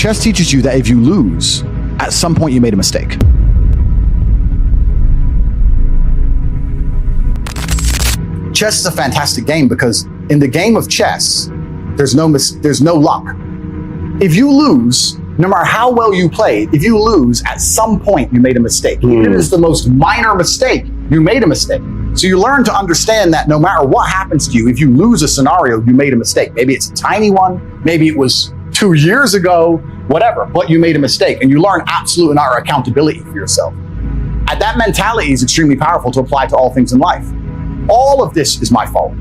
Chess teaches you that if you lose, at some point you made a mistake. Chess is a fantastic game because in the game of chess, there's no luck. If you lose, no matter how well you played, if you lose, at some point you made a mistake. Even if it's the most minor mistake, you made a mistake. So you learn to understand that no matter what happens to you, if you lose a scenario, you made a mistake. Maybe it's a tiny one, maybe it was 2 years ago, whatever, but you made a mistake, and you learn absolute and utter accountability for yourself. And that mentality is extremely powerful to apply to all things in life. All of this is my fault,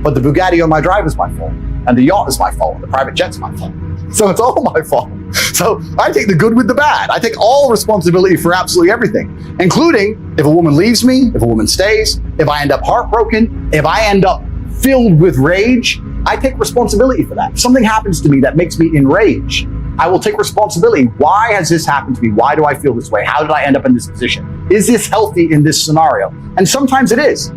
but the Bugatti on my drive is my fault, and the yacht is my fault, and the private jet's my fault. So it's all my fault. So I take the good with the bad. I take all responsibility for absolutely everything, including if a woman leaves me, if a woman stays, if I end up heartbroken, if I end up filled with rage, I take responsibility for that. If something happens to me that makes me enraged, I will take responsibility. Why has this happened to me? Why do I feel this way? How did I end up in this position? Is this healthy in this scenario? And sometimes it is.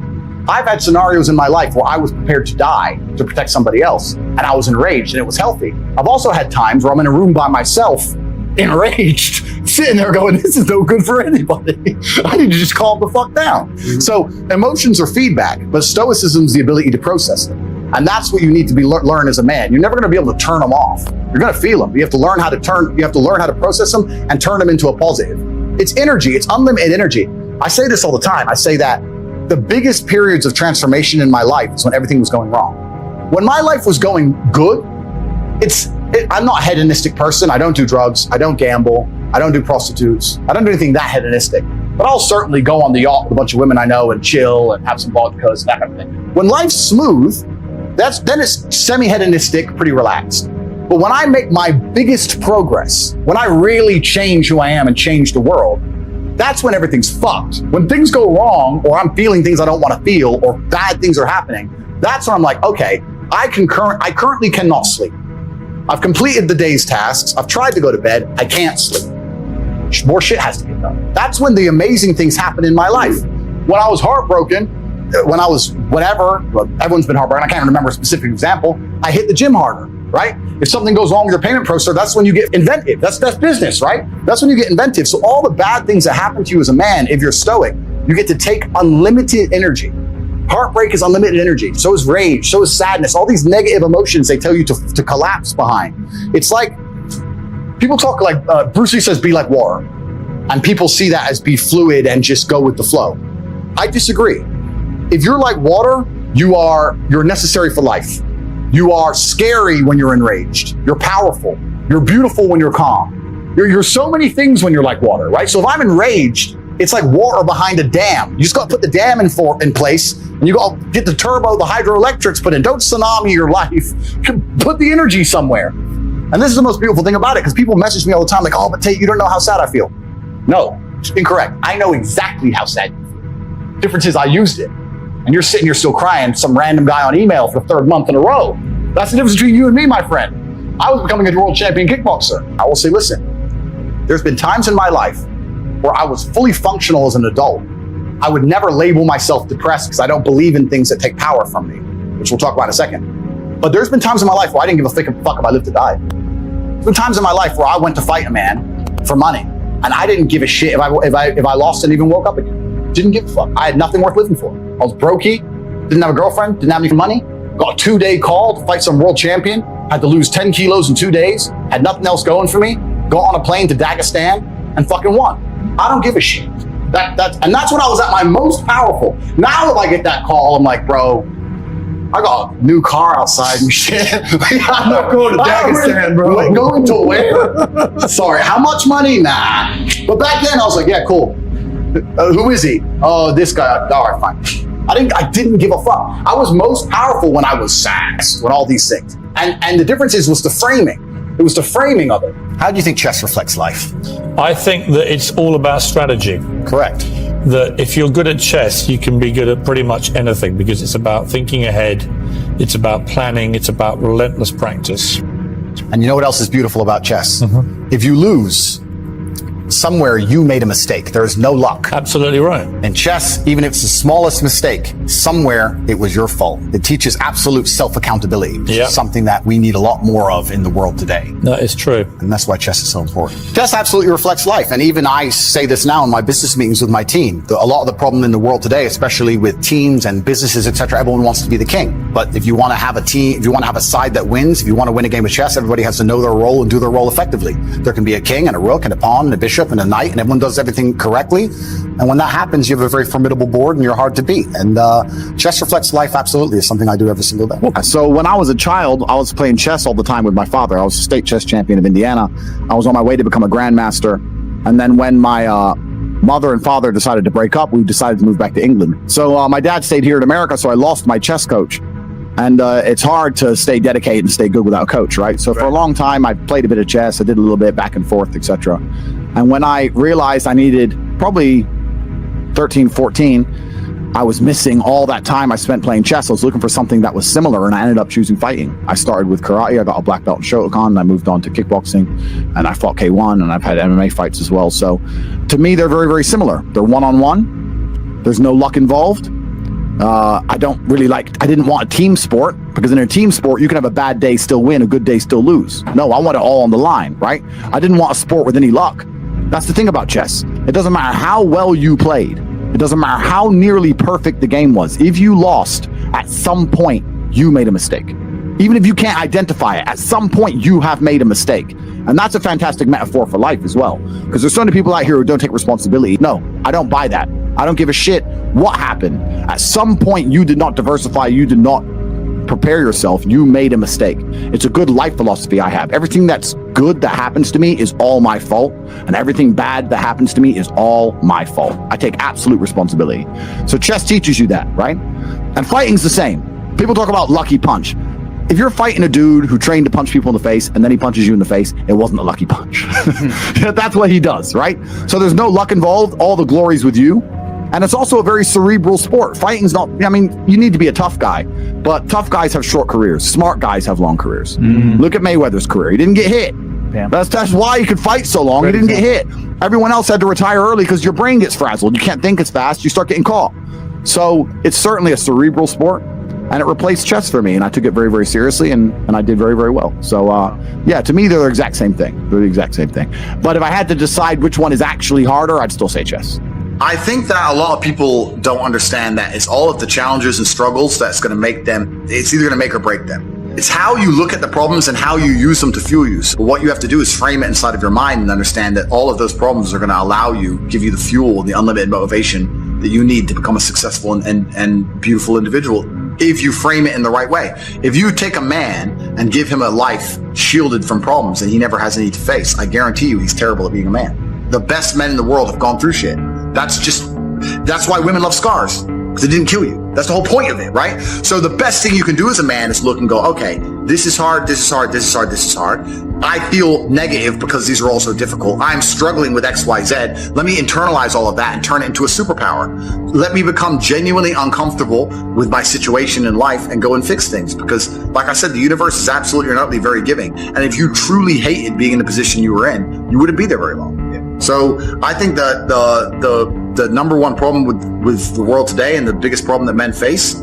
I've had scenarios in my life where I was prepared to die to protect somebody else, and I was enraged and it was healthy. I've also had times where I'm in a room by myself, enraged, sitting there going, this is no good for anybody. I need to just calm the fuck down. So emotions are feedback, but stoicism is the ability to process them. And that's what you need to be learn as a man. You're never going to be able to turn them off. You're going to feel them. You have to learn how to process them and turn them into a positive. It's energy. It's unlimited energy. I say this all the time. I say that the biggest periods of transformation in my life is when everything was going wrong. When my life was going good, I'm not a hedonistic person. I don't do drugs. I don't gamble. I don't do prostitutes. I don't do anything that hedonistic. But I'll certainly go on the yacht with a bunch of women I know and chill and have some vodkas and that kind of thing. When life's smooth, then it's semi-hedonistic, pretty relaxed. But when I make my biggest progress, when I really change who I am and change the world, that's when everything's fucked. When things go wrong, or I'm feeling things I don't want to feel, or bad things are happening, that's when I'm like, okay, I currently cannot sleep. I've completed the day's tasks. I've tried to go to bed. I can't sleep. More shit has to get done. That's when the amazing things happen in my life. When I was heartbroken, when I was whatever, well, everyone's been heartbroken. I can't remember a specific example. I hit the gym harder, right? If something goes wrong with your payment processor, that's when you get inventive. That's business, right? That's when you get inventive. So all the bad things that happen to you as a man, if you're stoic, you get to take unlimited energy. Heartbreak is unlimited energy. So is rage. So is sadness. All these negative emotions they tell you to collapse behind. It's like, people talk like, Bruce Lee says, be like water. And people see that as be fluid and just go with the flow. I disagree. If you're like water, you're necessary for life. You are scary when you're enraged. You're powerful. You're beautiful when you're calm. You're so many things when you're like water, right? So if I'm enraged, it's like water behind a dam. You just got to put the dam in place, and you got to get the turbo, the hydroelectrics put in. Don't tsunami your life. Put the energy somewhere. And this is the most beautiful thing about it, because people message me all the time like, oh, but Tate, you don't know how sad I feel. No, it's incorrect. I know exactly how sad you feel. Difference is I used it. And you're sitting here still crying, some random guy on email for the 3rd month in a row. That's the difference between you and me, my friend. I was becoming a world champion kickboxer. I will say, listen, there's been times in my life where I was fully functional as an adult. I would never label myself depressed because I don't believe in things that take power from me, which we'll talk about in a second. But there's been times in my life where I didn't give a fuck if I lived or died. There's been times in my life where I went to fight a man for money, and I didn't give a shit if I lost and even woke up again. Didn't give a fuck. I had nothing worth living for. I was brokey, didn't have a girlfriend, didn't have any money, got a 2-day call to fight some world champion, had to lose 10 kilos in 2 days, had nothing else going for me, got on a plane to Dagestan and fucking won. I don't give a shit. That's when I was at my most powerful. Now if I get that call, I'm like, bro, I got a new car outside and shit. I'm not going to Dagestan, bro. Like, going to where? Sorry, how much money? Nah. But back then I was like, yeah, cool. Who is he? Oh, this guy. All right, fine. I didn't give a fuck. I was most powerful when I was sad, when all these things. And the difference was the framing. It was the framing of it. How do you think chess reflects life? I think that it's all about strategy. Correct. That if you're good at chess, you can be good at pretty much anything, because it's about thinking ahead, it's about planning, it's about relentless practice. And you know what else is beautiful about chess? Mm-hmm. If you lose, somewhere you made a mistake. There's no luck. Absolutely right. In chess, even if it's the smallest mistake, somewhere it was your fault. It teaches absolute self-accountability, which is something that we need a lot more of in the world today. That is true. And that's why chess is so important. Chess absolutely reflects life. And even I say this now in my business meetings with my team. A lot of the problem in the world today, especially with teams and businesses, etc., everyone wants to be the king. But if you want to have a team, if you want to have a side that wins, if you want to win a game of chess, everybody has to know their role and do their role effectively. There can be a king and a rook and a pawn and a bishop and a knight, and everyone does everything correctly. And when that happens, you have a very formidable board and you're hard to beat. And chess reflects life absolutely. It's something I do every single day. So when I was a child, I was playing chess all the time with my father. I was a state chess champion of Indiana. I was on my way to become a grandmaster. And then when my mother and father decided to break up, we decided to move back to England. So my dad stayed here in America, so I lost my chess coach. And it's hard to stay dedicated and stay good without a coach, right? So for a long time, I played a bit of chess. I did a little bit back and forth, etc. And when I realized I needed probably 13, 14, I was missing all that time I spent playing chess. I was looking for something that was similar, and I ended up choosing fighting. I started with karate. I got a black belt in Shotokan, and I moved on to kickboxing, and I fought K1, and I've had MMA fights as well. So to me, they're very, very similar. They're one-on-one. There's no luck involved. I didn't want a team sport, because in a team sport, you can have a bad day, still win, a good day, still lose. No, I want it all on the line, right? I didn't want a sport with any luck. That's the thing about chess. It doesn't matter how well you played. It doesn't matter how nearly perfect the game was. If you lost, at some point, you made a mistake. Even if you can't identify it, at some point, you have made a mistake. And that's a fantastic metaphor for life as well. Because there's so many people out here who don't take responsibility. No, I don't buy that. I don't give a shit what happened. At some point, you did not diversify. You did not prepare yourself. You made a mistake. It's a good life philosophy I have. Everything that's good that happens to me is all my fault. And everything bad that happens to me is all my fault. I take absolute responsibility. So chess teaches you that, right? And fighting's the same. People talk about lucky punch. If you're fighting a dude who trained to punch people in the face and then he punches you in the face, it wasn't a lucky punch. That's what he does, right? So there's no luck involved. All the glory's with you. And it's also a very cerebral sport. Fighting's not, I mean, you need to be a tough guy, but tough guys have short careers. Smart guys have long careers. Look at Mayweather's career. He didn't get hit. That's why he could fight so long. He didn't get hit. Everyone else had to retire early because your brain gets frazzled. You can't think as fast. You start getting caught. So it's certainly a cerebral sport, and it replaced chess for me. And I took it very, very seriously, and I did very, very well. So yeah, to me, they're the exact same thing. They're the exact same thing. But if I had to decide which one is actually harder, I'd still say chess. I think that a lot of people don't understand that it's all of the challenges and struggles that's going to make them, it's either going to make or break them. It's how you look at the problems and how you use them to fuel you. So what you have to do is frame it inside of your mind and understand that all of those problems are going to allow you, give you the fuel and the unlimited motivation that you need to become a successful and beautiful individual. If you frame it in the right way. If you take a man and give him a life shielded from problems and he never has any to face, I guarantee you he's terrible at being a man. The best men in the world have gone through shit. That's why women love scars, because it didn't kill you. That's the whole point of it, right? So the best thing you can do as a man is look and go, okay, this is hard, this is hard, this is hard, this is hard. I feel negative because these are all so difficult. I'm struggling with X, Y, Z. Let me internalize all of that and turn it into a superpower. Let me become genuinely uncomfortable with my situation in life and go and fix things. Because like I said, the universe is absolutely and utterly very giving. And if you truly hated being in the position you were in, you wouldn't be there very long. So I think that the number one problem with the world today, and the biggest problem that men face,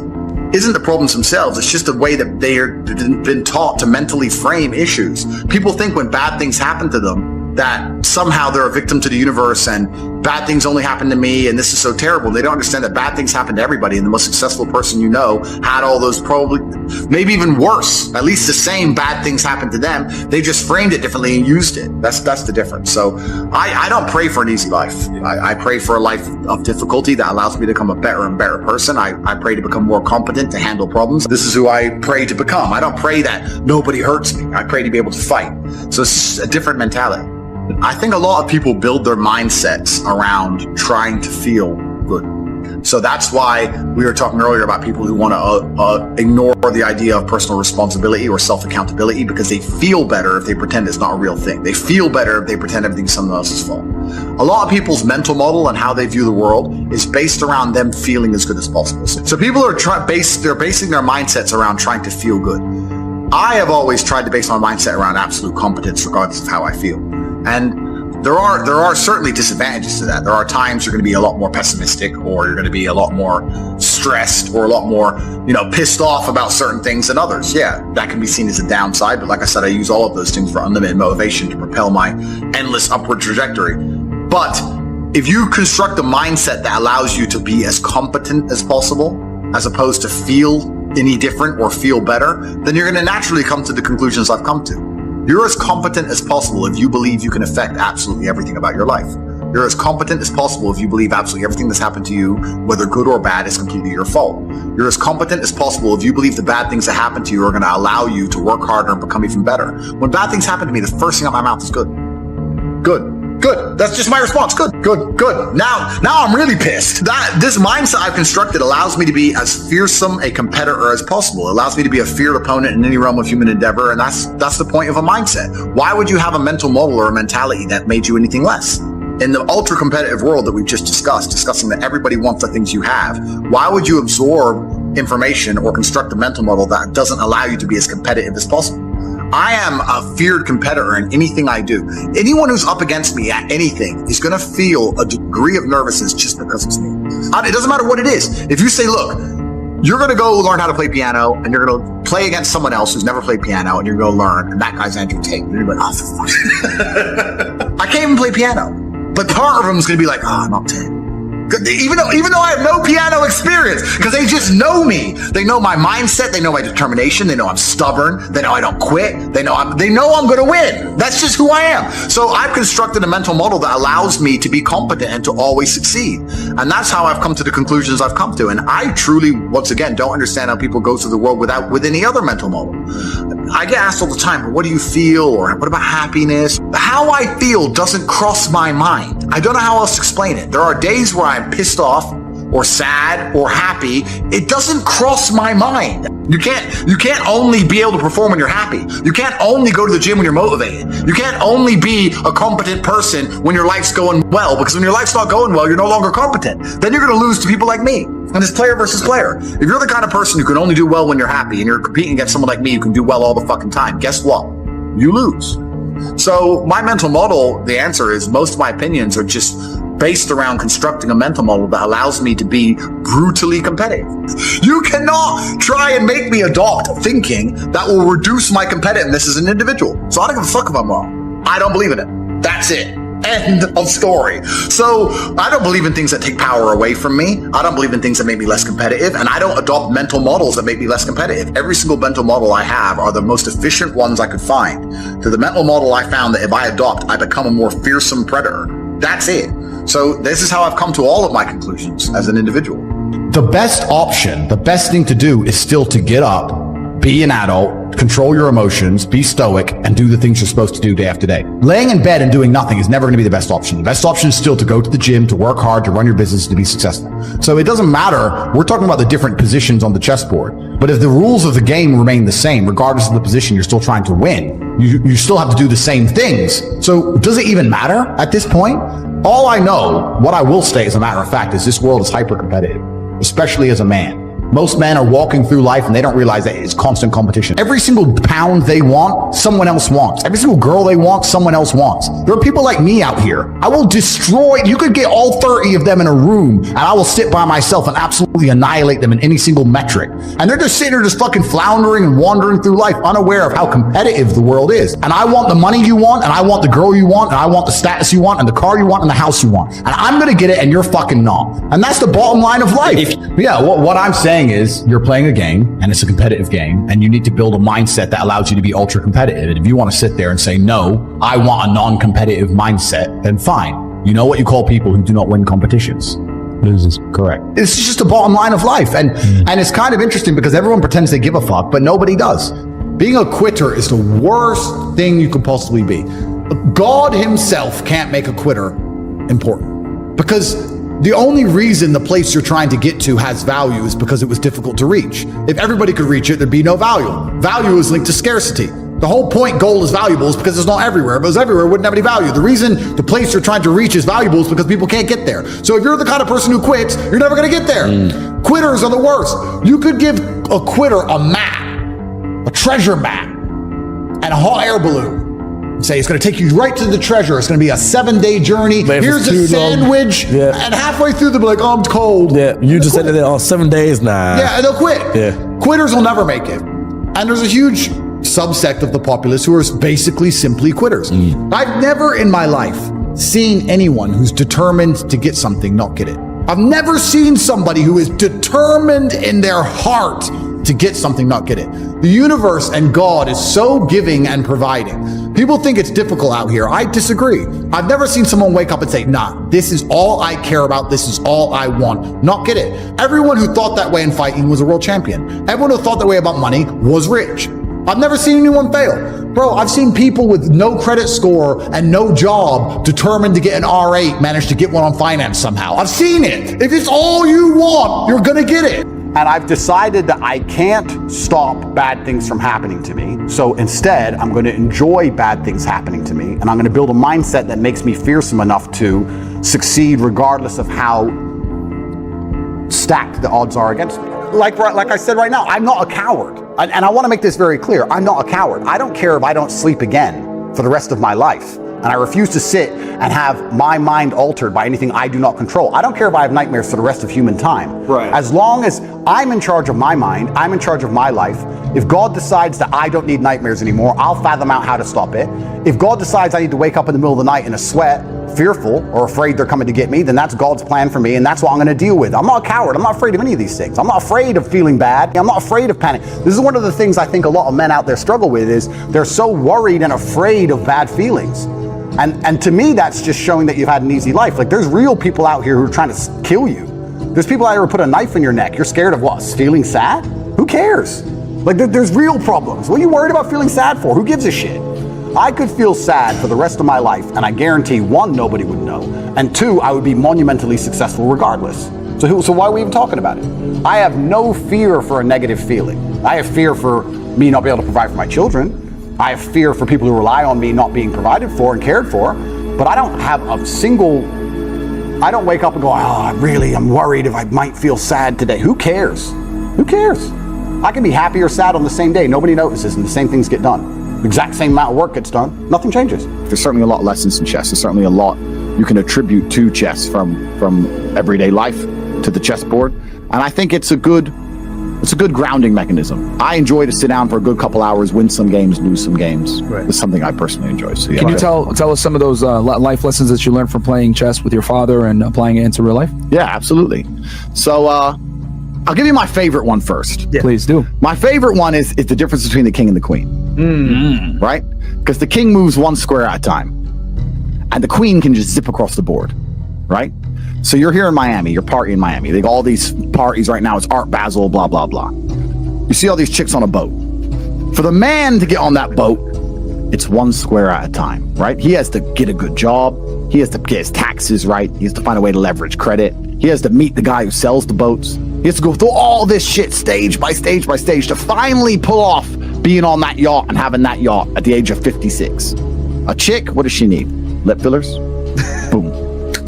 isn't the problems themselves. It's just the way that they've been taught to mentally frame issues. People think when bad things happen to them that somehow they're a victim to the universe and bad things only happen to me and this is so terrible. They don't understand that bad things happen to everybody, and the most successful person you know had all those, probably maybe even worse, at least the same bad things happened to them. They just framed it differently and used it. That's the difference. So I don't pray for an easy life. I pray for a life of difficulty that allows me to become a better and better person. I pray to become more competent to handle problems. This is who I pray to become. I don't pray that nobody hurts me. I pray to be able to fight. So it's a different mentality. I think a lot of people build their mindsets around trying to feel good. So that's why we were talking earlier about people who want to ignore the idea of personal responsibility or self-accountability, because they feel better if they pretend it's not a real thing. They feel better if they pretend everything's someone else's fault. A lot of people's mental model and how they view the world is based around them feeling as good as possible. So people are basing their mindsets around trying to feel good. I have always tried to base my mindset around absolute competence regardless of how I feel. And there are certainly disadvantages to that. There are times you're going to be a lot more pessimistic, or you're going to be a lot more stressed, or a lot more, pissed off about certain things than others. Yeah, that can be seen as a downside. But like I said, I use all of those things for unlimited motivation to propel my endless upward trajectory. But if you construct a mindset that allows you to be as competent as possible, as opposed to feel any different or feel better, then you're going to naturally come to the conclusions I've come to. You're as competent as possible if you believe you can affect absolutely everything about your life. You're as competent as possible if you believe absolutely everything that's happened to you, whether good or bad, is completely your fault. You're as competent as possible if you believe the bad things that happen to you are going to allow you to work harder and become even better. When bad things happen to me, the first thing out of my mouth is good. Good. Good. That's just my response. Good. Now I'm really pissed. This mindset I've constructed allows me to be as fearsome a competitor as possible. It allows me to be a feared opponent in any realm of human endeavor, and that's the point of a mindset. Why would you have a mental model or a mentality that made you anything less? In the ultra competitive world that we've just discussing that everybody wants the things you have, why would you absorb information or construct a mental model that doesn't allow you to be as competitive as possible? I am a feared competitor in anything I do. Anyone who's up against me at anything is going to feel a degree of nervousness just because it's me. It doesn't matter what it is. If you say, look, you're going to go learn how to play piano, and you're going to play against someone else who's never played piano, and you're going to learn, and that guy's Andrew Tate. And you're like, oh, for fuck. I can't even play piano. But part of them is going to be like, oh, not Tate. Even though I have no piano experience, because they just know me. They know my mindset. They know my determination. They know I'm stubborn. They know I don't quit. They know I'm going to win. That's just who I am. So I've constructed a mental model that allows me to be competent and to always succeed. And that's how I've come to the conclusions I've come to. And I truly, once again, don't understand how people go through the world with any other mental model. I get asked all the time, well, what do you feel? Or what about happiness? How I feel doesn't cross my mind. I don't know how else to explain it. There are days where I'm pissed off or sad or happy. It doesn't cross my mind. You can't only be able to perform when you're happy. You can't only go to the gym when you're motivated. You can't only be a competent person when your life's going well, because when your life's not going well, you're no longer competent. Then you're going to lose to people like me. And it's player versus player. If you're the kind of person who can only do well when you're happy, and you're competing against someone like me who can do well all the fucking time, guess what? You lose. So my mental model, the answer is most of my opinions are just based around constructing a mental model that allows me to be brutally competitive. You cannot try and make me adopt thinking that will reduce my competitiveness as an individual. So I don't give a fuck if I'm wrong. I don't believe in it. That's it. End of story. So I don't believe in things that take power away from me. I don't believe in things that make me less competitive, and I don't adopt mental models that make me less competitive. Every single mental model I have are the most efficient ones I could find. To the mental model I found that if I adopt, I become a more fearsome predator. That's it. So this is how I've come to all of my conclusions as an individual. The best option, the best thing to do is still to get up, be an adult, control your emotions, be stoic, and do the things you're supposed to do day after day. Laying in bed and doing nothing is never going to be the best option. The best option is still to go to the gym, to work hard, to run your business, to be successful. So it doesn't matter. We're talking about the different positions on the chessboard. But if the rules of the game remain the same, regardless of the position, you're still trying to win. You still have to do the same things. So does it even matter at this point? All I know, what I will say as a matter of fact, is this world is hyper competitive, especially as a man. Most men are walking through life and they don't realize that it's constant competition. Every single pound they want, someone else wants. Every single girl they want, someone else wants. There are people like me out here. I will destroy, you could get all 30 of them in a room and I will sit by myself and absolutely annihilate them in any single metric. And they're just sitting there just fucking floundering and wandering through life unaware of how competitive the world is. And I want the money you want, and I want the girl you want, and I want the status you want, and the car you want, and the house you want. And I'm gonna get it and you're fucking not. And that's the bottom line of life. What I'm saying is you're playing a game and it's a competitive game, and you need to build a mindset that allows you to be ultra competitive. And if you want to sit there and say, no, I want a non-competitive mindset, then fine. You know what you call people who do not win competitions? Losers. Correct. It's just the bottom line of life. And it's kind of interesting because everyone pretends they give a fuck, but nobody does. Being a quitter is the worst thing you could possibly be. God himself can't make a quitter important, because the only reason the place you're trying to get to has value is because it was difficult to reach. If everybody could reach it, there'd be no value. Value is linked to scarcity. The whole point gold is valuable is because it's not everywhere. If it was everywhere, it wouldn't have any value. The reason the place you're trying to reach is valuable is because people can't get there. So if you're the kind of person who quits, you're never going to get there. Quitters are the worst. You could give a quitter a map, a treasure map, and a hot air balloon. say it's going to take you right to the treasure. It's going to be a 7-day journey. Man, Here's a sandwich. Yeah. And halfway through, they'll be like, oh, I'm cold. Yeah, you just said that, 7 days, nah. Yeah, and they'll quit. Yeah. Quitters will never make it. And there's a huge subsect of the populace who are basically simply quitters. I've never in my life seen anyone who's determined to get something not get it. I've never seen somebody who is determined in their heart to get something not get it. The universe and God is so giving and providing. People think it's difficult out here. I disagree. I've never seen someone wake up and say, nah, this is all I care about. This is all I want. Not get it. Everyone who thought that way in fighting was a world champion. Everyone who thought that way about money was rich. I've never seen anyone fail. Bro, I've seen people with no credit score and no job determined to get an R8 manage to get one on finance somehow. I've seen it. If it's all you want, you're gonna get it. And I've decided that I can't stop bad things from happening to me. So instead, I'm going to enjoy bad things happening to me. And I'm going to build a mindset that makes me fearsome enough to succeed regardless of how stacked the odds are against me. Like I said right now, I'm not a coward. And I want to make this very clear. I'm not a coward. I don't care if I don't sleep again for the rest of my life. And I refuse to sit and have my mind altered by anything I do not control. I don't care if I have nightmares for the rest of human time. Right. As long as I'm in charge of my mind, I'm in charge of my life. If God decides that I don't need nightmares anymore, I'll fathom out how to stop it. If God decides I need to wake up in the middle of the night in a sweat, fearful or afraid they're coming to get me, then that's God's plan for me, and that's what I'm going to deal with. I'm not a coward. I'm not afraid of any of these things. I'm not afraid of feeling bad. I'm not afraid of panic. This is one of the things I think a lot of men out there struggle with, is they're so worried and afraid of bad feelings. And to me, that's just showing that you've had an easy life. Like, there's real people out here who are trying to kill you. There's people out here who put a knife in your neck. You're scared of what? Feeling sad? Who cares? Like, there's real problems. What are you worried about feeling sad for? Who gives a shit? I could feel sad for the rest of my life, and I guarantee, 1, nobody would know, and 2, I would be monumentally successful regardless. So why are we even talking about it? I have no fear for a negative feeling. I have fear for me not being able to provide for my children. I have fear for people who rely on me not being provided for and cared for, but I don't have a single, I don't wake up and go, oh, I'm worried if I might feel sad today. Who cares? Who cares? I can be happy or sad on the same day. Nobody notices, and the same things get done. The exact same amount of work gets done. Nothing changes. There's certainly a lot of lessons in chess. There's certainly a lot you can attribute to chess from everyday life to the chessboard. And I think it's a good grounding mechanism. I enjoy to sit down for a good couple hours, win some games, lose some games. Right. It's something I personally enjoy. So, yeah. Can you tell us some of those life lessons that you learned from playing chess with your father and applying it into real life? Yeah, absolutely. So I'll give you my favorite one first. Yeah. Please do. My favorite one is the difference between the king and the queen. Right? Because the king moves 1 square at a time, and the queen can just zip across the board. Right? So you're here in Miami, you're partying in Miami. They got all these parties right now. It's Art Basel, blah, blah, blah. You see all these chicks on a boat. For the man to get on that boat, it's 1 square at a time, right? He has to get a good job. He has to get his taxes right. He has to find a way to leverage credit. He has to meet the guy who sells the boats. He has to go through all this shit stage by stage by stage to finally pull off being on that yacht and having that yacht at the age of 56. A chick, what does she need? Lip fillers? Boom.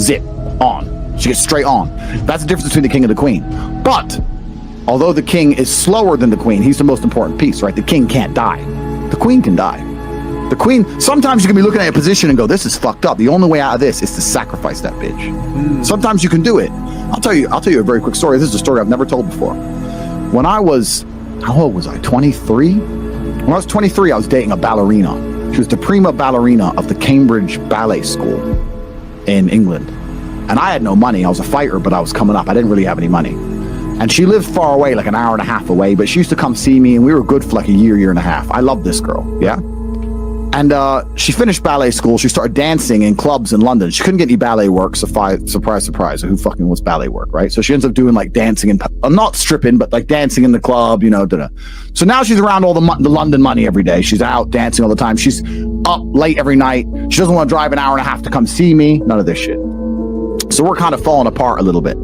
Zip. On. She gets straight on. That's the difference between the king and the queen. But although the king is slower than the queen, he's the most important piece, right? The king can't die. The queen can die. The queen, sometimes you can be looking at a position and go, this is fucked up. The only way out of this is to sacrifice that bitch. Sometimes you can do it. I'll tell you a very quick story. This is a story I've never told before. When I was, how old was I? 23? When I was 23, I was dating a ballerina. She was the prima ballerina of the Cambridge Ballet School in England. And I had no money. I was a fighter, but I was coming up. I didn't really have any money. And she lived far away, like an hour and a half away, but she used to come see me, and we were good for like a year and a half. I loved this girl, yeah? And she finished ballet school. She started dancing in clubs in London. She couldn't get any ballet work, so surprise, surprise. Who fucking wants ballet work, right? So she ends up doing like dancing and not stripping, but like dancing in the club, you know. So now she's around all the London money every day. She's out dancing all the time. She's up late every night. She doesn't want to drive an hour and a half to come see me. None of this shit. So we're kind of falling apart a little bit.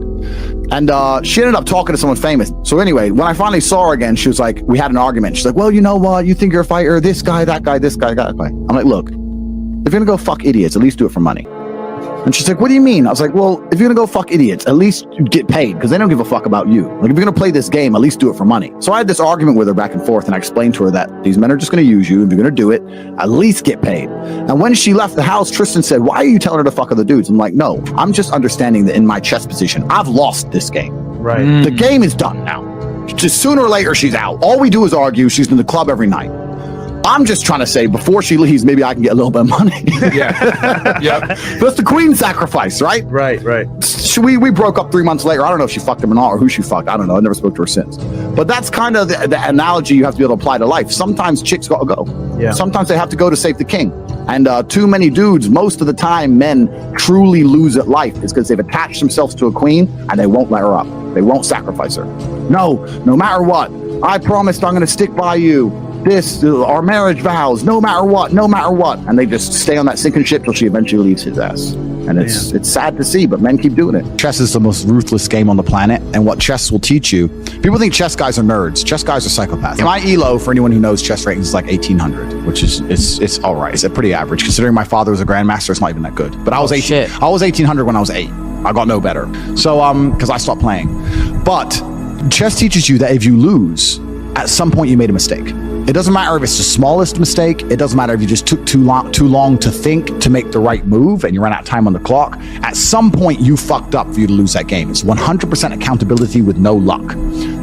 And she ended up talking to someone famous. So anyway, when I finally saw her again, she was like, we had an argument. She's like, well, you know what? You think you're a fighter? This guy, that guy, this guy, that guy. I'm like, look, if you're going to go fuck idiots, at least do it for money. And she's like, what do you mean? I was like, well, if you're gonna go fuck idiots, at least get paid, because they don't give a fuck about you. Like, if you're gonna play this game, at least do it for money. So I had this argument with her back and forth, and I explained to her that these men are just gonna use you. If you're gonna do it, at least get paid. And when she left the house, Tristan said, why are you telling her to fuck other dudes? I'm like, no, I'm just understanding that in my chess position, I've lost this game. Right. The game is done now. Just sooner or later, she's out. All we do is argue. She's in the club every night. I'm just trying to say, before she leaves, maybe I can get a little bit of money. Yeah. Yep. That's the queen sacrifice, right? Right. We broke up 3 months later. I don't know if she fucked him or not, or who she fucked. I don't know. I never spoke to her since. But that's kind of the analogy you have to be able to apply to life. Sometimes chicks gotta go. Yeah. Sometimes they have to go to save the king. And too many dudes, most of the time, men truly lose at life is because they've attached themselves to a queen and they won't let her up. They won't sacrifice her. No matter what. I promised I'm going to stick by you. This, our marriage vows, no matter what. And they just stay on that sinking ship till she eventually leaves his ass. And it's sad to see, but men keep doing it. Chess is the most ruthless game on the planet, and what chess will teach you, people think chess guys are nerds. Chess guys are psychopaths. My ELO, for anyone who knows chess ratings, is like 1800, which is it's all right. It's a pretty average considering my father was a grandmaster. It's not even that good. But I was 1800 when I was 8. I got no better. So because I stopped playing. But chess teaches you that if you lose, at some point you made a mistake. It doesn't matter if it's the smallest mistake. It doesn't matter if you just took too long to think to make the right move and you ran out of time on the clock. At some point, you fucked up for you to lose that game. It's 100% accountability with no luck.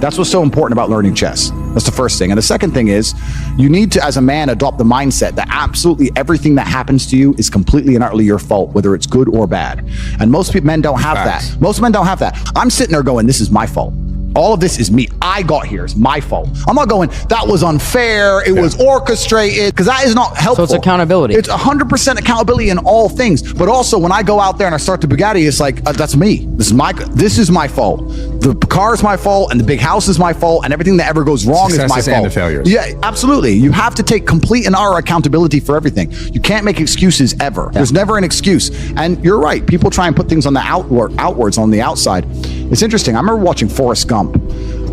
That's what's so important about learning chess. That's the first thing. And the second thing is, you need to, as a man, adopt the mindset that absolutely everything that happens to you is completely and utterly your fault, whether it's good or bad. And most men don't have that. Most men don't have that. I'm sitting there going, this is my fault. All of this is me. I got here. It's my fault. I'm not going, that was unfair. It was orchestrated, because that is not helpful. So it's accountability. It's 100% accountability in all things. But also when I go out there and I start the Bugatti, it's like, that's me. This is my fault. The car is my fault, and the big house is my fault, and everything that ever goes wrong is my fault. And the failures. Yeah, absolutely. You have to take complete and utter accountability for everything. You can't make excuses ever. There's never an excuse. And you're right. People try and put things on the outwards on the outside. It's interesting. I remember watching Forrest Gump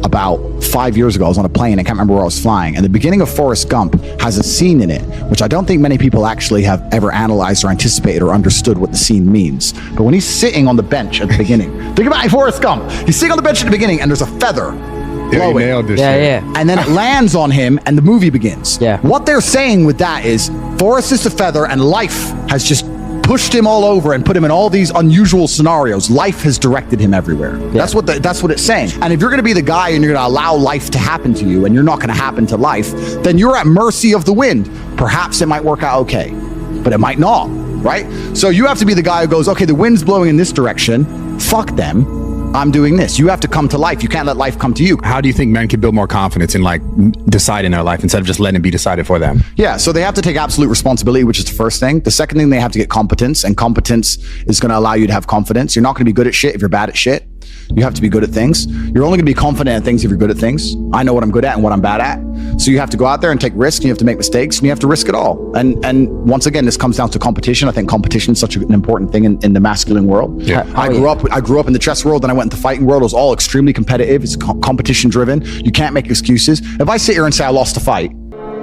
about 5 years ago. I was on a plane. I can't remember where I was flying. And the beginning of Forrest Gump has a scene in it, which I don't think many people actually have ever analyzed or anticipated or understood what the scene means. But when he's sitting on the bench at the beginning, think about Forrest Gump. He's sitting on the bench at the beginning and there's a feather blowing. Yeah, you nailed this shit. Yeah. And then it lands on him and the movie begins. Yeah. What they're saying with that is Forrest is the feather and life has just pushed him all over and put him in all these unusual scenarios. Life has directed him everywhere. Yeah. That's what it's saying. And if you're going to be the guy and you're going to allow life to happen to you and you're not going to happen to life, then you're at mercy of the wind. Perhaps it might work out okay, but it might not, right? So you have to be the guy who goes, okay, the wind's blowing in this direction. Fuck them. I'm doing this. You have to come to life. You can't let life come to you. How do you think men can build more confidence in like deciding their life instead of just letting it be decided for them? Yeah, so they have to take absolute responsibility, which is the first thing. The second thing, they have to get competence, and competence is going to allow you to have confidence. You're not going to be good at shit if you're bad at shit. You have to be good at things. You're only going to be confident at things if you're good at things. I know what I'm good at and what I'm bad at. So you have to go out there and take risks, and you have to make mistakes, and you have to risk it all. And once again, this comes down to competition. I think competition is such an important thing in the masculine world. Yeah. I grew up in the chess world, and I went into the fighting world. It was all extremely competitive. It's competition driven. You can't make excuses. If I sit here and say I lost a fight,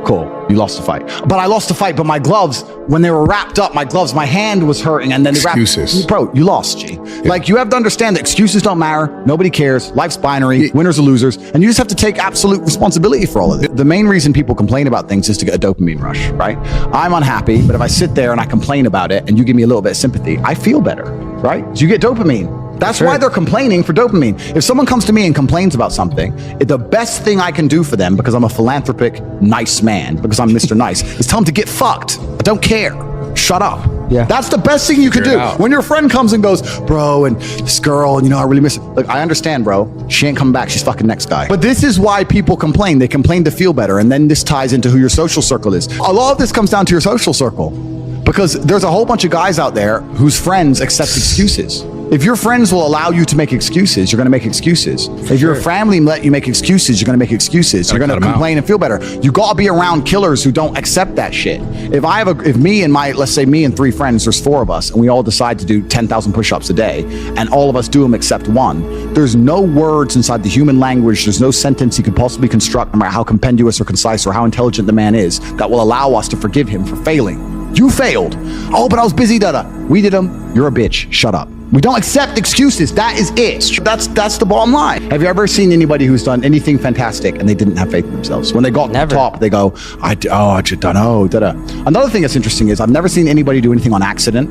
cool, you lost the fight. But I lost the fight, but my gloves, when they were wrapped up, my hand was hurting, and then they excuses. Bro, you lost, G. Yeah. Like, you have to understand that excuses don't matter. Nobody cares. Life's binary. Winners or losers. And you just have to take absolute responsibility for all of it. The main reason people complain about things is to get a dopamine rush, right? I'm unhappy, but if I sit there and I complain about it and you give me a little bit of sympathy, I feel better, right? So you get dopamine. That's why they're complaining for dopamine. If someone comes to me and complains about something, the best thing I can do for them, because I'm a philanthropic, nice man, because I'm Mr. Nice, is tell them to get fucked. I don't care. Shut up. Yeah. That's the best thing you could do. When your friend comes and goes, bro, and this girl, and I really miss it. Look, I understand, bro. She ain't coming back. She's fucking next guy. But this is why people complain. They complain to feel better. And then this ties into who your social circle is. A lot of this comes down to your social circle, because there's a whole bunch of guys out there whose friends accept excuses. If your friends will allow you to make excuses, you're going to make excuses. If your family let you make excuses, you're going to make excuses. You're going to complain and feel better. You got to be around killers who don't accept that shit. If me and let's say me and 3 friends, there's 4 of us, and we all decide to do 10,000 push-ups a day, and all of us do them except one, there's no words inside the human language, there's no sentence he could possibly construct, no matter how compendious or concise or how intelligent the man is, that will allow us to forgive him for failing. You failed. Oh, but I was busy, We did them. You're a bitch. Shut up. We don't accept excuses. That is it. That's the bottom line. Have you ever seen anybody who's done anything fantastic and they didn't have faith in themselves? When they got to the top, they go, I just don't know. Another thing that's interesting is I've never seen anybody do anything on accident.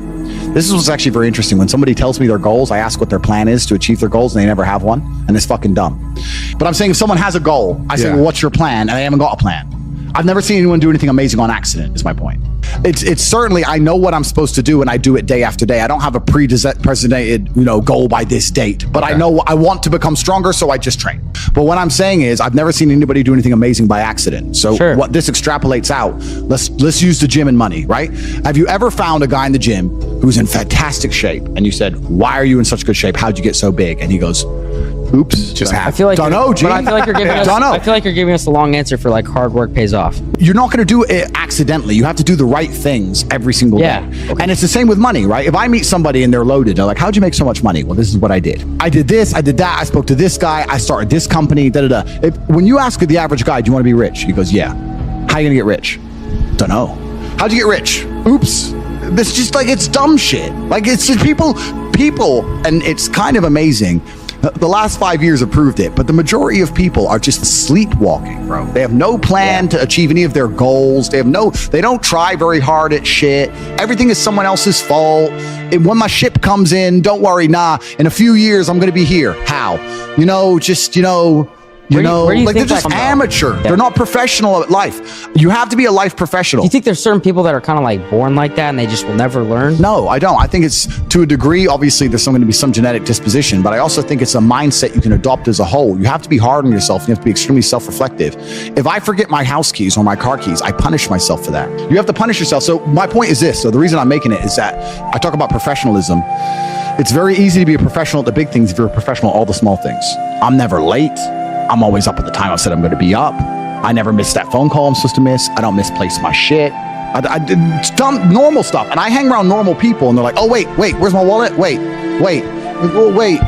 This is what's actually very interesting. When somebody tells me their goals, I ask what their plan is to achieve their goals, and they never have one, and it's fucking dumb. But I'm saying if someone has a goal, I say, well, what's your plan? And they haven't got a plan. I've never seen anyone do anything amazing on accident, is my point. It's certainly, I know what I'm supposed to do and I do it day after day. I don't have a pre-designated, goal by this date, but I know I want to become stronger, so I just train. But what I'm saying is I've never seen anybody do anything amazing by accident. So what this extrapolates out, let's use the gym and money, right? Have you ever found a guy in the gym who's in fantastic shape and you said, why are you in such good shape? How'd you get so big? And he goes, oops, just happened. I feel like don't know, Gene. I feel like you're giving us. I feel like you're giving us the long answer for like hard work pays off. You're not going to do it accidentally. You have to do the right things every single day. Okay. And it's the same with money, right? If I meet somebody and they're loaded, they're like, "How'd you make so much money?" Well, this is what I did. I did this. I did that. I spoke to this guy. I started this company. When you ask the average guy, "Do you want to be rich?" He goes, "Yeah." How are you gonna get rich? Don't know. How'd you get rich? Oops. This just like it's dumb shit. Like it's just people, and it's kind of amazing. The last 5 years have proved it, but the majority of people are just sleepwalking, bro. They have no plan to achieve any of their goals. They don't try very hard at shit. Everything is someone else's fault. And when my ship comes in, don't worry, in a few years, I'm going to be here. How? Like they're just amateur. They're not professional at life. You have to be a life professional. Do you think there's certain people that are kind of like born like that and they just will never learn? No, I don't. I think it's to a degree, obviously there's going to be some genetic disposition, but I also think it's a mindset you can adopt as a whole. You have to be hard on yourself. You have to be extremely self-reflective. If I forget my house keys or my car keys, I punish myself for that. You have to punish yourself. So my point is this. So the reason I'm making it is that I talk about professionalism. It's very easy to be a professional at the big things if you're a professional at all the small things. I'm never late. I'm always up at the time I said I'm going to be up. I never miss that phone call I'm supposed to miss. I don't misplace my shit. It's dumb, normal stuff. And I hang around normal people and they're like, oh, wait, where's my wallet? Wait. Well, wait,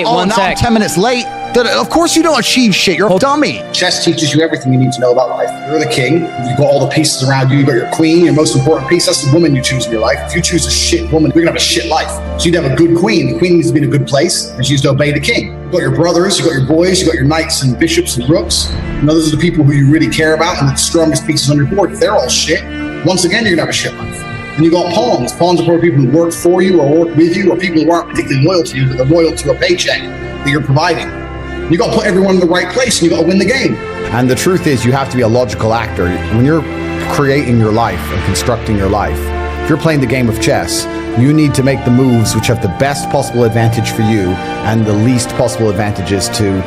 one now sec. I'm 10 minutes late. Of course you don't achieve shit. You're a dummy. Chess teaches you everything you need to know about life. You're the king. You've got all the pieces around you. You've got your queen, your most important piece. That's the woman you choose in your life. If you choose a shit woman, you're going to have a shit life. So you'd have a good queen. The queen needs to be in a good place, and she needs to obey the king. You've got your brothers, you've got your boys, you've got your knights and bishops and rooks. And those are the people who you really care about and the strongest pieces on your board. If they're all shit, once again, you're going to have a shit life. And you got pawns. Pawns are probably people who work for you or work with you, or people who aren't particularly loyal to you, but they're loyal to a paycheck that you're providing. You got to put everyone in the right place, and you got to win the game. And the truth is, you have to be a logical actor. When you're creating your life and constructing your life, if you're playing the game of chess, you need to make the moves which have the best possible advantage for you and the least possible advantages to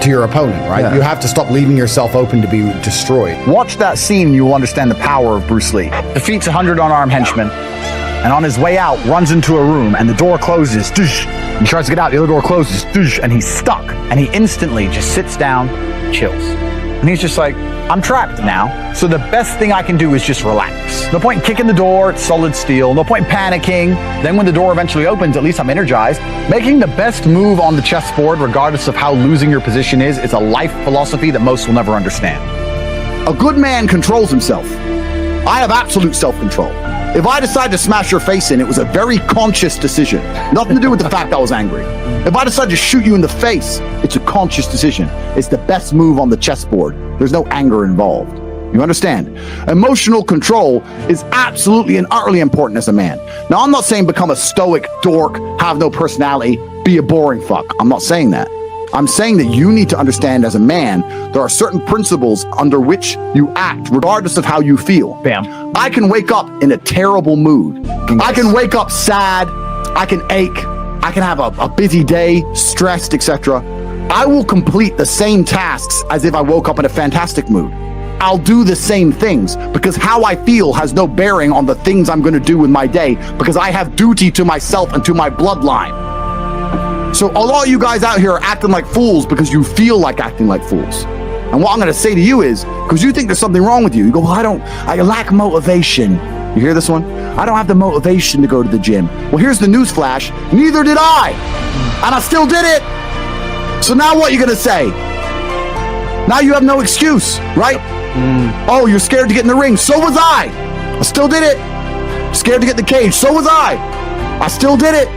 your opponent, right? Yeah. You have to stop leaving yourself open to be destroyed. Watch that scene and you will understand the power of Bruce Lee. Defeats 100 unarmed henchmen, and on his way out, runs into a room and the door closes. He tries to get out, the other door closes, and he's stuck. And he instantly just sits down, chills. And he's just like, I'm trapped now. So the best thing I can do is just relax. No point in kicking the door, it's solid steel. No point in panicking. Then when the door eventually opens, at least I'm energized. Making the best move on the chessboard, regardless of how losing your position is a life philosophy that most will never understand. A good man controls himself. I have absolute self-control. If I decide to smash your face in, it was a very conscious decision. Nothing to do with the fact I was angry. If I decide to shoot you in the face, it's a conscious decision. It's the best move on the chessboard. There's no anger involved. You understand? Emotional control is absolutely and utterly important as a man. Now, I'm not saying become a stoic dork, have no personality, be a boring fuck. I'm not saying that. I'm saying that you need to understand as a man, there are certain principles under which you act, regardless of how you feel. Bam. I can wake up in a terrible mood. I can wake up sad. I can ache. I can have a busy day, stressed, etc. I will complete the same tasks as if I woke up in a fantastic mood. I'll do the same things because how I feel has no bearing on the things I'm going to do with my day because I have duty to myself and to my bloodline. So a lot of you guys out here are acting like fools because you feel like acting like fools. And what I'm going to say to you is, because you think there's something wrong with you, you go, well, I lack motivation. You hear this one? I don't have the motivation to go to the gym. Well, here's the news flash. Neither did I. And I still did it. So now what are you going to say? Now you have no excuse, right? Oh, you're scared to get in the ring. So was I. I still did it. Scared to get in the cage. So was I. I still did it.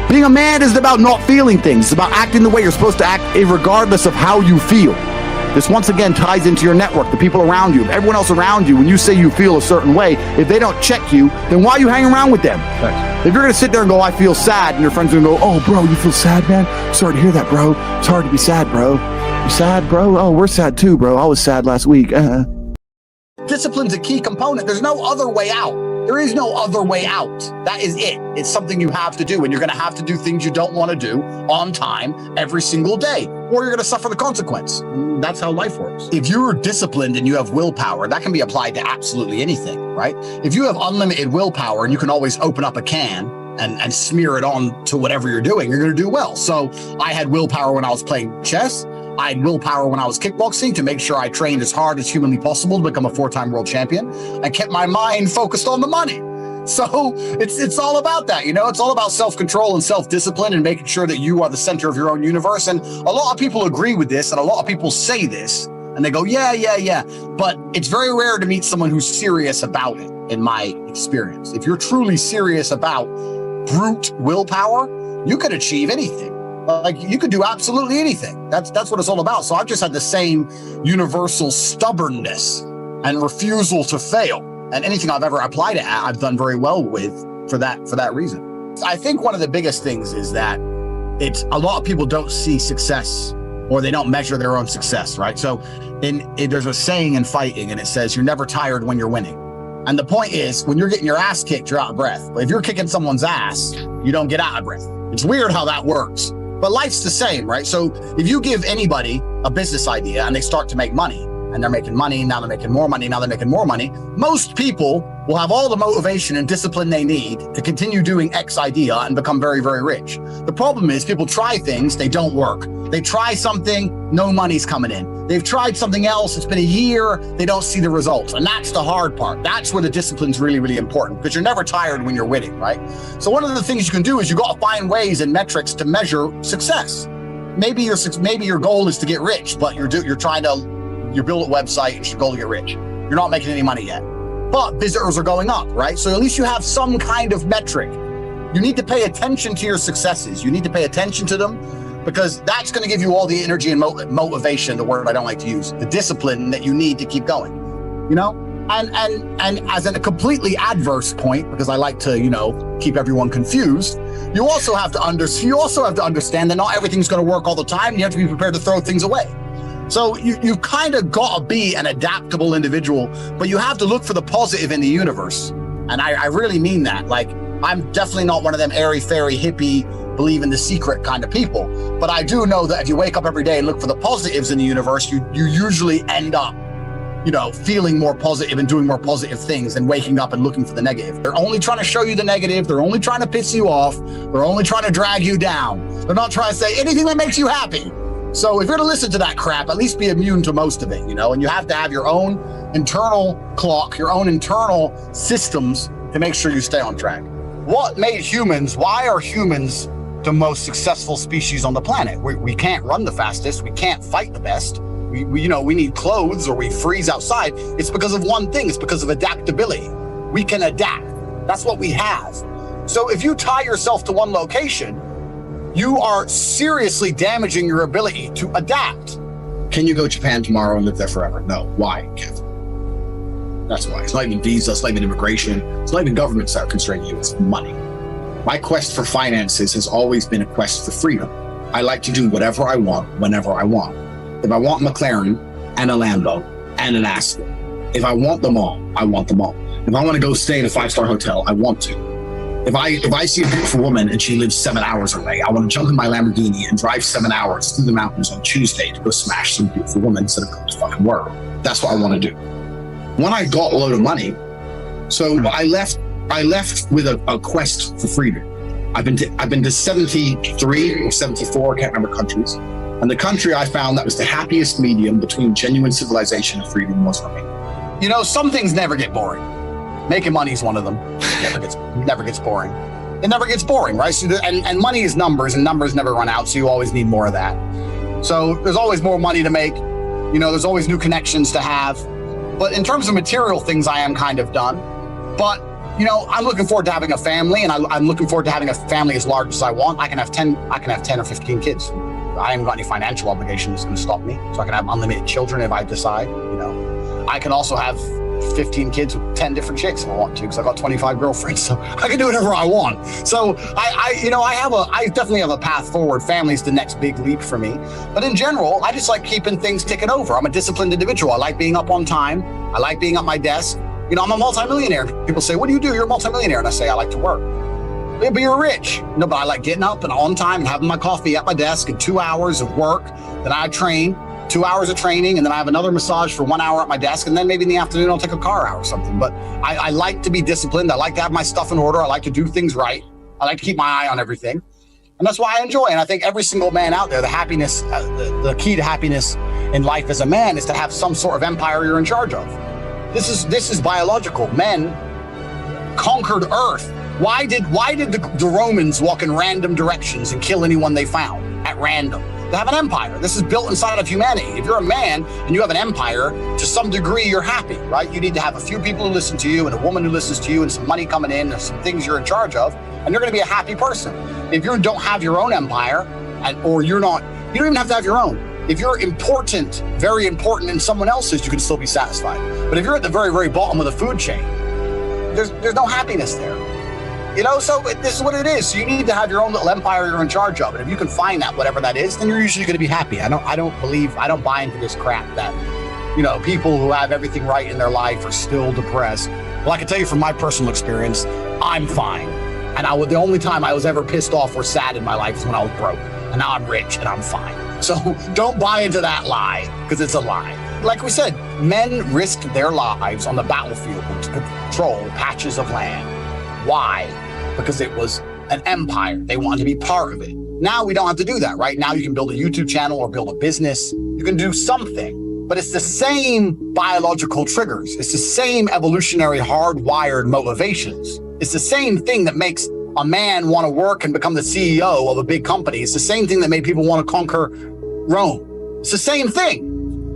Being a man isn't about not feeling things. It's about acting the way you're supposed to act, regardless of how you feel. This once again ties into your network, the people around you, everyone else around you. When you say you feel a certain way, if they don't check you, then why are you hanging around with them? Thanks. If you're going to sit there and go, I feel sad, and your friends are going to go, oh, bro, you feel sad, man? Sorry to hear that, bro. It's hard to be sad, bro. You sad, bro? Oh, we're sad too, bro. I was sad last week. Discipline's a key component. There's no other way out. There is no other way out. That is it. It's something you have to do, and you're going to have to do things you don't want to do on time every single day, or you're going to suffer the consequence. That's how life works. If you're disciplined and you have willpower, that can be applied to absolutely anything, right? If you have unlimited willpower and you can always open up a can and smear it on to whatever you're doing, you're going to do well. So I had willpower when I was playing chess. I had willpower when I was kickboxing to make sure I trained as hard as humanly possible to become a 4-time world champion. I kept my mind focused on the money. So it's all about that, you know, it's all about self-control and self-discipline and making sure that you are the center of your own universe. And a lot of people agree with this, and a lot of people say this, and they go, yeah. But it's very rare to meet someone who's serious about it, in my experience. If you're truly serious about brute willpower, you could achieve anything. Like, you could do absolutely anything. That's what it's all about. So I've just had the same universal stubbornness and refusal to fail. And anything I've ever applied it at, I've done very well with for that reason. I think one of the biggest things is that it's a lot of people don't see success, or they don't measure their own success, right? So there's a saying in fighting, and it says, you're never tired when you're winning. And the point is, when you're getting your ass kicked, you're out of breath. But if you're kicking someone's ass, you don't get out of breath. It's weird how that works. But life's the same, right? So if you give anybody a business idea and they start to make money, and they're making money, now they're making more money, now they're making more money, most people will have all the motivation and discipline they need to continue doing X idea and become very, very rich. The problem is people try things, they don't work. They try something, no money's coming in. They've tried something else, it's been a year, they don't see the results. And that's the hard part. That's where the discipline's really, really important, because you're never tired when you're winning, right? So one of the things you can do is you got to find ways and metrics to measure success. Maybe your goal is to get rich, but you build a website, it's your goal to get rich. You're not making any money yet, but visitors are going up, right? So at least you have some kind of metric. You need to pay attention to your successes. You need to pay attention to them, because that's going to give you all the energy and motivation, the word I don't like to use, the discipline that you need to keep going, you know? And as a completely adverse point, because I like to, you know, keep everyone confused, you also have to understand that not everything's going to work all the time. You have to be prepared to throw things away. So you've kind of got to be an adaptable individual, but you have to look for the positive in the universe. And I really mean that. Like, I'm definitely not one of them airy-fairy hippie, believe in the secret kind of people. But I do know that if you wake up every day and look for the positives in the universe, you usually end up, you know, feeling more positive and doing more positive things than waking up and looking for the negative. They're only trying to show you the negative. They're only trying to piss you off. They're only trying to drag you down. They're not trying to say anything that makes you happy. So if you're to listen to that crap, at least be immune to most of it, you know, and you have to have your own internal clock, your own internal systems to make sure you stay on track. What made humans, why are humans the most successful species on the planet? We can't run the fastest. We can't fight the best. We need clothes, or we freeze outside. It's because of one thing. It's because of adaptability. We can adapt. That's what we have. So if you tie yourself to one location, you are seriously damaging your ability to adapt. Can you go to Japan tomorrow and live there forever? No. Why, Kev? That's why. It's not even visa, it's not even immigration, it's not even governments that are constraining you, it's money. My quest for finances has always been a quest for freedom. I like to do whatever I want, whenever I want. If I want McLaren and a Lambo and an Aston, if I want them all, I want them all. If I want to go stay in a 5-star hotel, I want to. If I see a beautiful woman and she lives 7 hours away, I want to jump in my Lamborghini and drive 7 hours through the mountains on Tuesday to go smash some beautiful woman instead of going to fucking work. That's what I want to do. When I got a load of money, so I left with a quest for freedom. I've been to 73 or 74, I can't remember countries. And the country I found that was the happiest medium between genuine civilization and freedom was for me. You know, some things never get boring. Making money is one of them. Never gets boring. It never gets boring, right? So and money is numbers, and numbers never run out, so you always need more of that. So there's always more money to make. You know, there's always new connections to have. But in terms of material things, I am kind of done. But, you know, I'm looking forward to having a family, and I'm looking forward to having a family as large as I want. I can have 10 or 15 kids. I haven't got any financial obligation that's going to stop me. So I can have unlimited children if I decide, you know. I can also have 15 kids with 10 different chicks if I want to, because I've got 25 girlfriends, so I can do whatever I want. So I definitely have a path forward. Family's the next big leap for me. But in general, I just like keeping things ticking over. I'm a disciplined individual. I like being up on time. I like being at my desk. You know, I'm a multimillionaire. People say, what do you do? You're a multimillionaire. And I say, I like to work. Yeah, but you're rich. No, but I like getting up and on time and having my coffee at my desk and 2 hours of work. Then I train, 2 hours of training, and then I have another massage for 1 hour at my desk. And then maybe in the afternoon, I'll take a car out or something. But I like to be disciplined. I like to have my stuff in order. I like to do things right. I like to keep my eye on everything. And that's why I enjoy it. And I think every single man out there, the happiness, the key to happiness in life as a man is to have some sort of empire you're in charge of. This is biological. Men conquered Earth. Why did the Romans walk in random directions and kill anyone they found at random? They have an empire. This is built inside of humanity. If you're a man and you have an empire, to some degree, you're happy, right? You need to have a few people who listen to you and a woman who listens to you and some money coming in and some things you're in charge of, and you're going to be a happy person. If you don't have your own empire, you don't even have to have your own. If you're important, very important in someone else's, you can still be satisfied. But if you're at the very, very bottom of the food chain, there's no happiness there. You know, so this is what it is. So you need to have your own little empire you're in charge of. And if you can find that, whatever that is, then you're usually going to be happy. I don't buy into this crap that, you know, people who have everything right in their life are still depressed. Well, I can tell you from my personal experience, I'm fine. And the only time I was ever pissed off or sad in my life is when I was broke. And now I'm rich and I'm fine. So don't buy into that lie, because it's a lie. Like we said, men risked their lives on the battlefield to control patches of land. Why? Because it was an empire. They wanted to be part of it. Now we don't have to do that, right? Now you can build a YouTube channel or build a business. You can do something, but it's the same biological triggers. It's the same evolutionary hardwired motivations. It's the same thing that makes a man want to work and become the CEO of a big company. It's the same thing that made people want to conquer Rome. It's the same thing.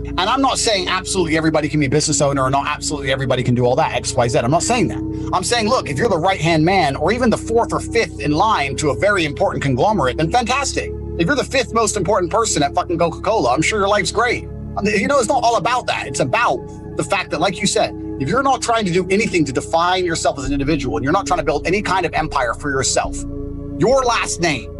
And I'm not saying absolutely everybody can be a business owner, or not absolutely everybody can do all that, X, Y, Z. I'm not saying that. I'm saying, look, if you're the right-hand man, or even the fourth or fifth in line to a very important conglomerate, then fantastic. If you're the fifth most important person at fucking Coca-Cola, I'm sure your life's great. You know, it's not all about that. It's about the fact that, like you said, if you're not trying to do anything to define yourself as an individual, and you're not trying to build any kind of empire for yourself, your last name,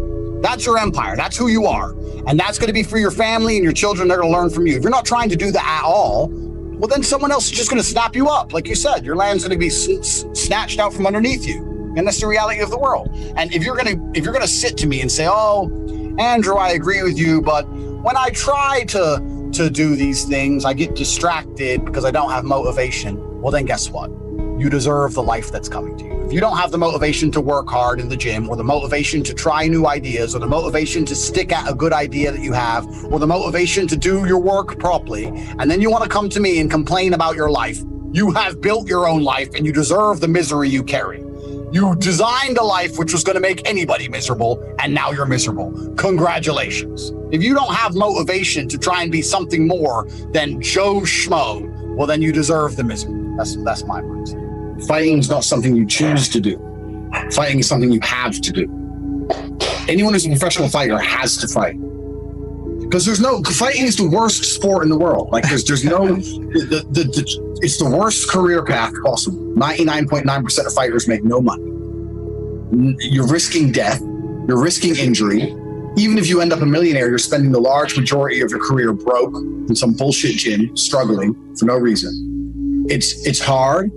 that's your empire. That's who you are. And that's going to be for your family and your children. They're going to learn from you. If you're not trying to do that at all, well, then someone else is just going to snap you up. Like you said, your land's going to be snatched out from underneath you. And that's the reality of the world. And if you're going to sit to me and say, oh, Andrew, I agree with you, but when I try to do these things, I get distracted because I don't have motivation. Well, then guess what? You deserve the life that's coming to you. If you don't have the motivation to work hard in the gym, or the motivation to try new ideas, or the motivation to stick at a good idea that you have, or the motivation to do your work properly, and then you want to come to me and complain about your life, you have built your own life and you deserve the misery you carry. You designed a life which was going to make anybody miserable, and now you're miserable. Congratulations. If you don't have motivation to try and be something more than Joe Schmo, well, then you deserve the misery. That's my mindset. Fighting is not something you choose to do. Fighting is something you have to do. Anyone who's a professional fighter has to fight. Because fighting is the worst sport in the world. Like there's no, it's the worst career path possible. 99.9% of fighters make no money. You're risking death. You're risking injury. Even if you end up a millionaire, you're spending the large majority of your career broke in some bullshit gym, struggling for no reason. It's hard.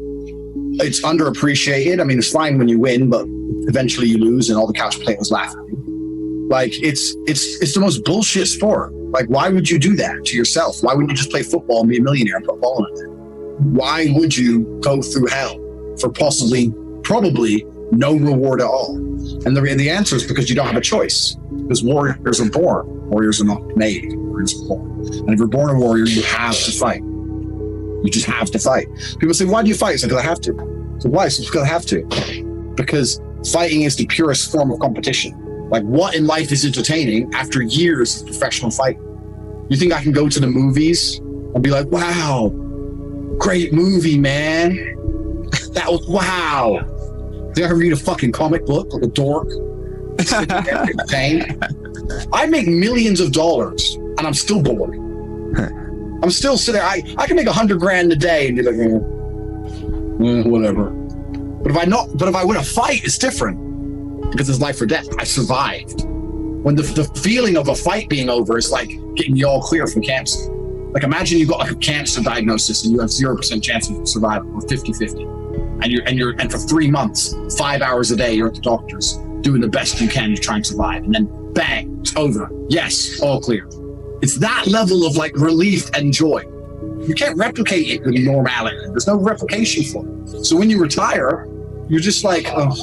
It's underappreciated. I mean, it's fine when you win, but eventually you lose and all the couch potatoes laugh at you. Like, it's the most bullshit sport. Like, why would you do that to yourself? Why wouldn't you just play football and be a millionaire and put a ball in it? Why would you go through hell for probably no reward at all? And the answer is because you don't have a choice. Because warriors are born. Warriors are not made. Warriors are born. And if you're born a warrior, you have to fight. You just have to fight. People say, why do you fight? It's like, because I have to. So why? It's because I have to. Because fighting is the purest form of competition. Like, what in life is entertaining after years of professional fighting? You think I can go to the movies and be like, wow, great movie, man. That was, wow. Did you ever read a fucking comic book like a dork? Pain. I make millions of dollars and I'm still bored. I'm still sitting there. I can make $100,000 a day and be like, whatever. But if I win a fight, it's different because it's life or death. I survived. When the feeling of a fight being over is like getting you all clear from cancer. Like imagine you got like a cancer diagnosis and you have 0% chance of survival, or 50-50. And for 3 months, 5 hours a day, you're at the doctor's doing the best you can to try and survive. And then bang, it's over. Yes, all clear. It's that level of like relief and joy. You can't replicate it with normality. There's no replication for it. So when you retire, you're just like, oh,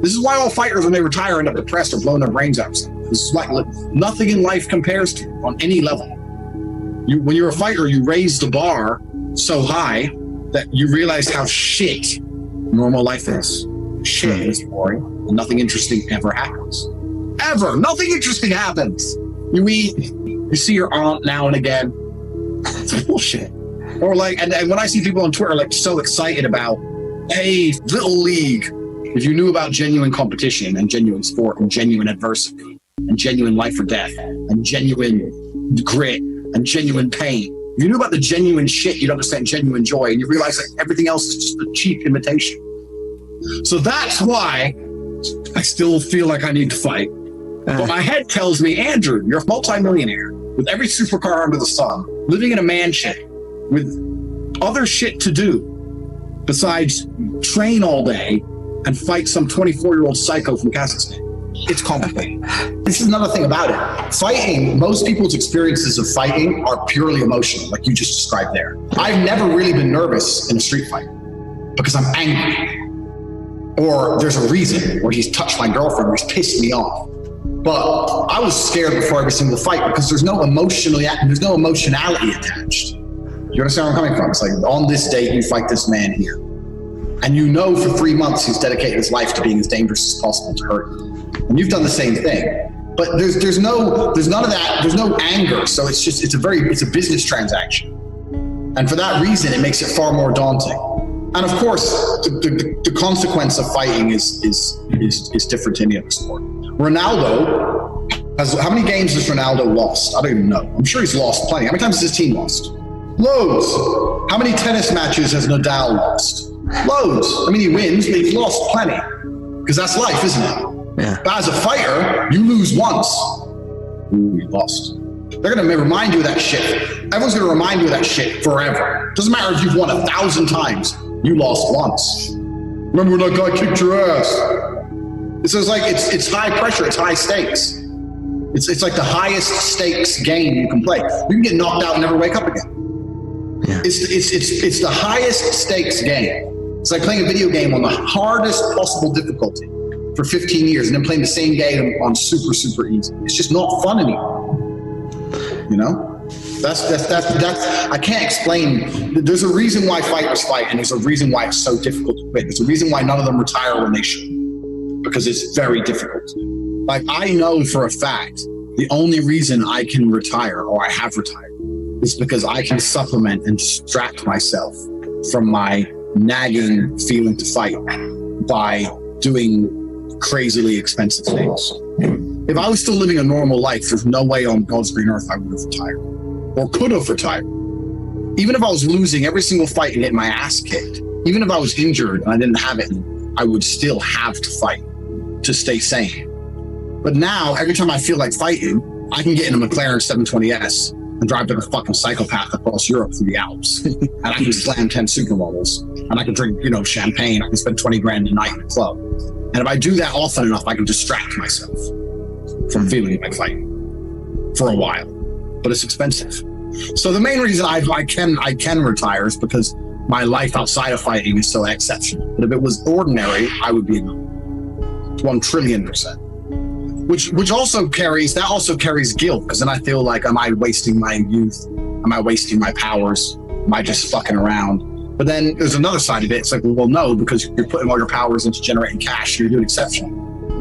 this is why all fighters, when they retire, end up depressed or blowing their brains out. This is like nothing in life compares to on any level. When you're a fighter, you raise the bar so high that you realize how shit normal life is. Shit is boring and nothing interesting ever happens. Ever. Nothing interesting happens. You eat, you see your aunt now and again. It's bullshit. Or like, and when I see people on Twitter like so excited about, hey, Little League, if you knew about genuine competition and genuine sport and genuine adversity and genuine life or death and genuine grit and genuine pain, if you knew about the genuine shit, you'd understand genuine joy, and you realize that everything else is just a cheap imitation. So that's why I still feel like I need to fight. But my head tells me, Andrew, you're a multimillionaire with every supercar under the sun, living in a mansion with other shit to do besides train all day and fight some 24-year-old psycho from Kazakhstan. It's complicated. This is another thing about it. Fighting, most people's experiences of fighting are purely emotional, like you just described there. I've never really been nervous in a street fight because I'm angry. Or there's a reason, or he's touched my girlfriend, or he's pissed me off. But I was scared before every single fight because there's no emotionality attached. You understand where I'm coming from? It's like, on this date, you fight this man here. And you know for 3 months he's dedicated his life to being as dangerous as possible to hurt you. And you've done the same thing. But there's none of that, there's no anger. So it's a business transaction. And for that reason, it makes it far more daunting. And of course, the consequence of fighting is different to any other sport. Ronaldo how many games has Ronaldo lost? I don't even know. I'm sure he's lost plenty. How many times has his team lost? Loads. How many tennis matches has Nadal lost? Loads. I mean, he wins, but he's lost plenty. Because that's life, isn't it? Yeah. But as a fighter, you lose once. Ooh, you lost. They're going to remind you of that shit. Everyone's going to remind you of that shit forever. Doesn't matter if you've won 1,000 times. You lost once. Remember when that guy kicked your ass? It's like it's high pressure. It's high stakes. It's like the highest stakes game you can play. You can get knocked out and never wake up again. Yeah. It's the highest stakes game. It's like playing a video game on the hardest possible difficulty for 15 years and then playing the same game on super, super easy. It's just not fun anymore. You know? That's I can't explain. There's a reason why fighters fight, and there's a reason why it's so difficult to quit. There's a reason why none of them retire when they should, because it's very difficult. Like, I know for a fact the only reason I can retire, or I have retired, is because I can supplement and distract myself from my nagging feeling to fight by doing crazily expensive things. If I was still living a normal life, there's no way on God's green earth I would have retired, or could have retired. Even if I was losing every single fight and getting my ass kicked, even if I was injured and I didn't have it, I would still have to fight to stay sane. But now, every time I feel like fighting, I can get in a McLaren 720S and drive like a fucking psychopath across Europe through the Alps. And I can slam 10 supermodels, and I can drink, champagne. I can spend 20 grand a night in a club. And if I do that often enough, I can distract myself from feeling like fighting for a while. But it's expensive. So the main reason I can retire is because my life outside of fighting is so exceptional. But if it was ordinary, I would be 1,000,000,000,000%. Which also carries guilt, because then I feel like, am I wasting my youth? Am I wasting my powers? Am I just fucking around? But then there's another side of it. It's like, well, no, because you're putting all your powers into generating cash. You're doing exceptional.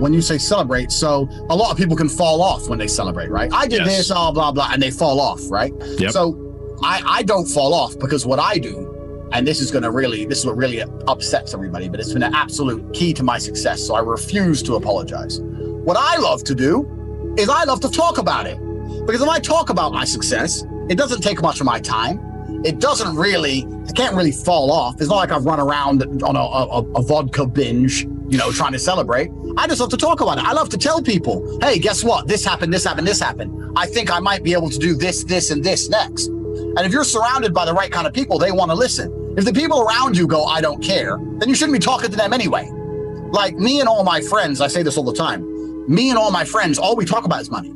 When you say celebrate, so a lot of people can fall off when they celebrate, right? I did this, blah, blah, and they fall off, right? Yep. So I don't fall off, because what I do and this is what really upsets everybody, but it's been an absolute key to my success. So I refuse to apologize. What I love to do is I love to talk about it, because if I talk about my success, it doesn't take much of my time. It can't really fall off. It's not like I've run around on a vodka binge, trying to celebrate. I just love to talk about it. I love to tell people, hey, guess what? This happened, this happened, this happened. I think I might be able to do this, this, and this next. And if you're surrounded by the right kind of people, they want to listen. If the people around you go, I don't care, then you shouldn't be talking to them anyway. Like me and all my friends, I say this all the time, me and all my friends, all we talk about is money.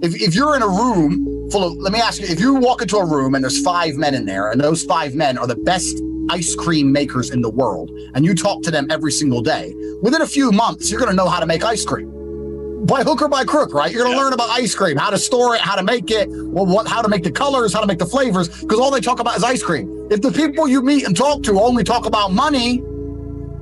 If you're in a room let me ask you, if you walk into a room and there's 5 men in there, and those 5 men are the best ice cream makers in the world, and you talk to them every single day, within a few months, you're going to know how to make ice cream. By hook or by crook, right? You're going to learn about ice cream, how to store it, how to make it, how to make the colors, how to make the flavors, because all they talk about is ice cream. If the people you meet and talk to only talk about money,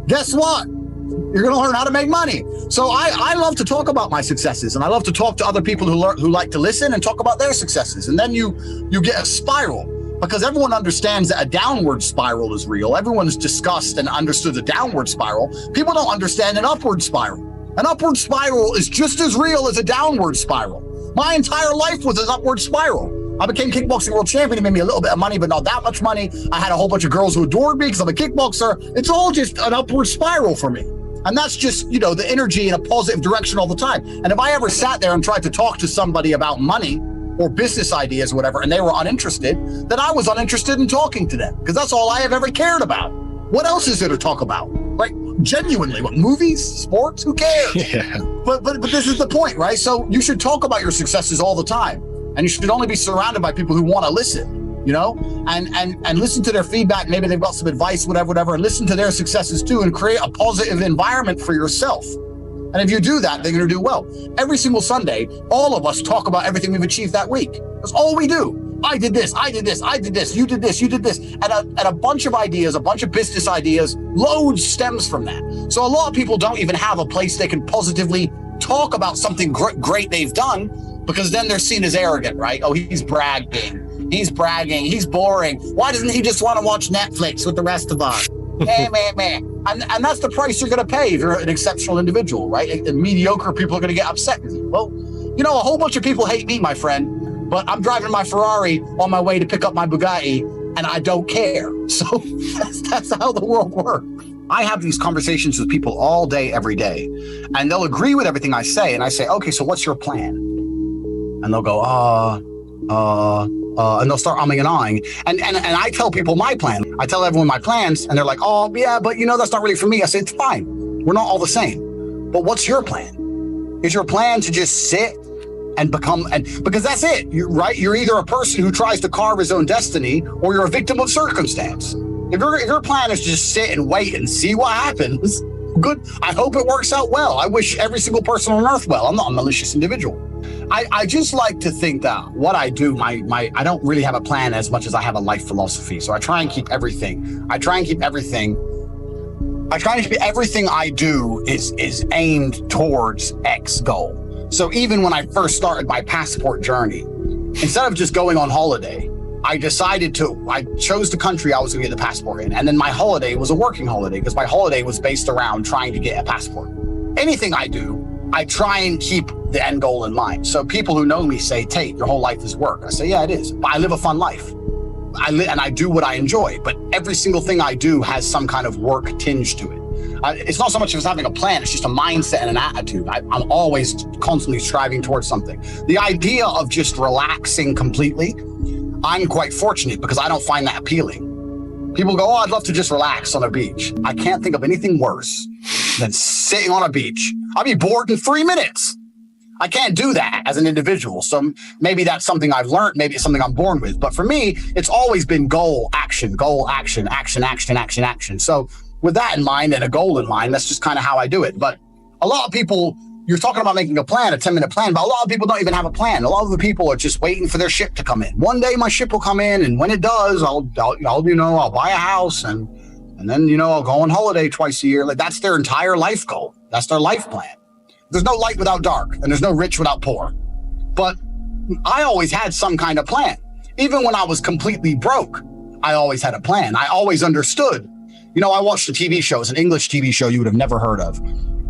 guess what? You're going to learn how to make money. So I love to talk about my successes, and I love to talk to other people who like to listen and talk about their successes. And then you get a spiral, because everyone understands that a downward spiral is real. Everyone's discussed and understood the downward spiral. People don't understand an upward spiral. An upward spiral is just as real as a downward spiral. My entire life was an upward spiral. I became kickboxing world champion. It made me a little bit of money, but not that much money. I had a whole bunch of girls who adored me because I'm a kickboxer. It's all just an upward spiral for me. And that's just, the energy in a positive direction all the time. And if I ever sat there and tried to talk to somebody about money or business ideas or whatever, and they were uninterested, then I was uninterested in talking to them, because that's all I have ever cared about. What else is there to talk about? Like, genuinely, what, movies, sports, who cares? Yeah. But this is the point, right? So you should talk about your successes all the time. And you should only be surrounded by people who want to listen. And listen to their feedback. Maybe they've got some advice, whatever, and listen to their successes too, and create a positive environment for yourself. And if you do that, they're going to do well. Every single Sunday, all of us talk about everything we've achieved that week. That's all we do. I did this, I did this, I did this, you did this, you did this. And a bunch of ideas, a bunch of business ideas, loads stems from that. So a lot of people don't even have a place they can positively talk about something great they've done, because then they're seen as arrogant, right? Oh, he's bragging. He's bragging. He's boring. Why doesn't he just want to watch Netflix with the rest of us? And that's the price you're going to pay if you're an exceptional individual, right? And mediocre people are going to get upset with you. Well, a whole bunch of people hate me, my friend, but I'm driving my Ferrari on my way to pick up my Bugatti, and I don't care. So that's how the world works. I have these conversations with people all day, every day, and they'll agree with everything I say. And I say, okay, so what's your plan? And they'll go, and they'll start umming and ahhing. And I tell people my plan. I tell everyone my plans, and they're like, oh, yeah, but that's not really for me. I say, it's fine. We're not all the same. But what's your plan? Is your plan to just sit and because that's it, right? You're either a person who tries to carve his own destiny, or you're a victim of circumstance. If your plan is to just sit and wait and see what happens, good. I hope it works out well. I wish every single person on earth well. I'm not a malicious individual. I just like to think that what I do, I don't really have a plan as much as I have a life philosophy. So I try and keep everything I do is aimed towards X goal. So even when I first started my passport journey, instead of just going on holiday, I chose the country I was going to get the passport in. And then my holiday was a working holiday, because my holiday was based around trying to get a passport. Anything I do, I try and keep the end goal in mind. So people who know me say, Tate, your whole life is work. I say, yeah, it is. But I live a fun life. And I do what I enjoy. But every single thing I do has some kind of work tinge to it. It's not so much as having a plan. It's just a mindset and an attitude. I'm always constantly striving towards something. The idea of just relaxing completely, I'm quite fortunate, because I don't find that appealing. People go, oh, I'd love to just relax on a beach. I can't think of anything worse than sitting on a beach. I'll be bored in 3 minutes. I can't do that as an individual. So maybe that's something I've learned. Maybe it's something I'm born with. But for me, it's always been goal, action, action, action, action, action. So with that in mind and a goal in mind, that's just kind of how I do it. But a lot of people, you're talking about making a plan, a 10-minute plan, but a lot of people don't even have a plan. A lot of the people are just waiting for their ship to come in. One day my ship will come in, and when it does, I'll buy a house, and then, I'll go on holiday twice a year. Like, that's their entire life goal. That's their life plan. There's no light without dark, and there's no rich without poor. But I always had some kind of plan. Even when I was completely broke, I always had a plan. I always understood. You know, I watched a TV show. It's an English TV show you would have never heard of.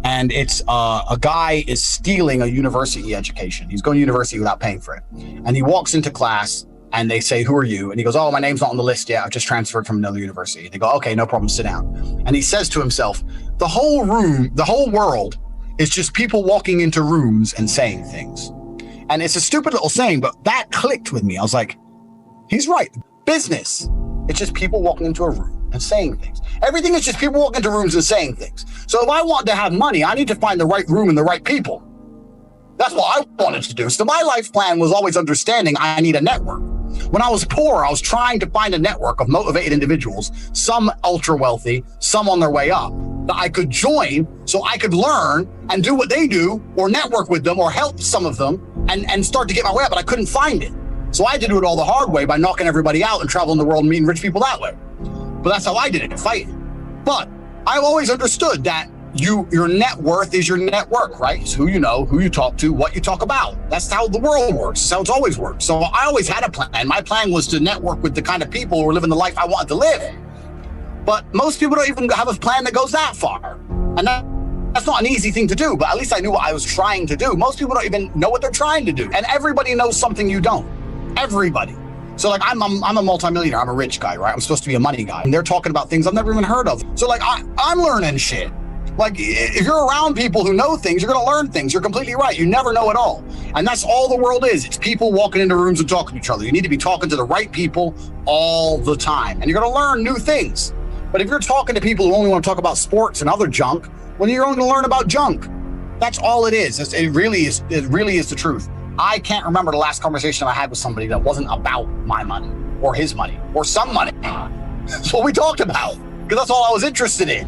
And it's a guy is stealing a university education. He's going to university without paying for it. And he walks into class and they say, who are you? And he goes, oh, my name's not on the list yet. I've just transferred from another university. They go, okay, no problem, sit down. And he says to himself, the whole world is just people walking into rooms and saying things. And it's a stupid little saying, but that clicked with me. I was like, he's right. Business, it's just people walking into a room and saying things. Everything is just people walking into rooms and saying things. So if I want to have money, I need to find the right room and the right people. That's what I wanted to do. So my life plan was always understanding I need a network. When I was poor, I was trying to find a network of motivated individuals, some ultra wealthy, some on their way up, that I could join so I could learn and do what they do or network with them or help some of them and start to get my way up, but I couldn't find it. So I had to do it all the hard way by knocking everybody out and traveling the world and meeting rich people that way. But that's how I did it, fighting. But I've always understood that your net worth is your network, right? It's who you know, who you talk to, what you talk about. That's how the world works. That's how it's always worked. So I always had a plan. My plan was to network with the kind of people who are living the life I wanted to live. But most people don't even have a plan that goes that far. And that's not an easy thing to do, but at least I knew what I was trying to do. Most people don't even know what they're trying to do. And everybody knows something you don't. Everybody. So like I'm a multimillionaire, I'm a rich guy, right? I'm supposed to be a money guy. And they're talking about things I've never even heard of. So like I'm learning shit. Like if you're around people who know things, you're gonna learn things. You're completely right. You never know it all. And that's all the world is. It's people walking into rooms and talking to each other. You need to be talking to the right people all the time. And you're gonna learn new things. But if you're talking to people who only want to talk about sports and other junk, well, you're only gonna learn about junk. That's all it is. It really is the truth. I can't remember the last conversation I had with somebody that wasn't about my money or his money or some money. That's what we talked about because that's all I was interested in,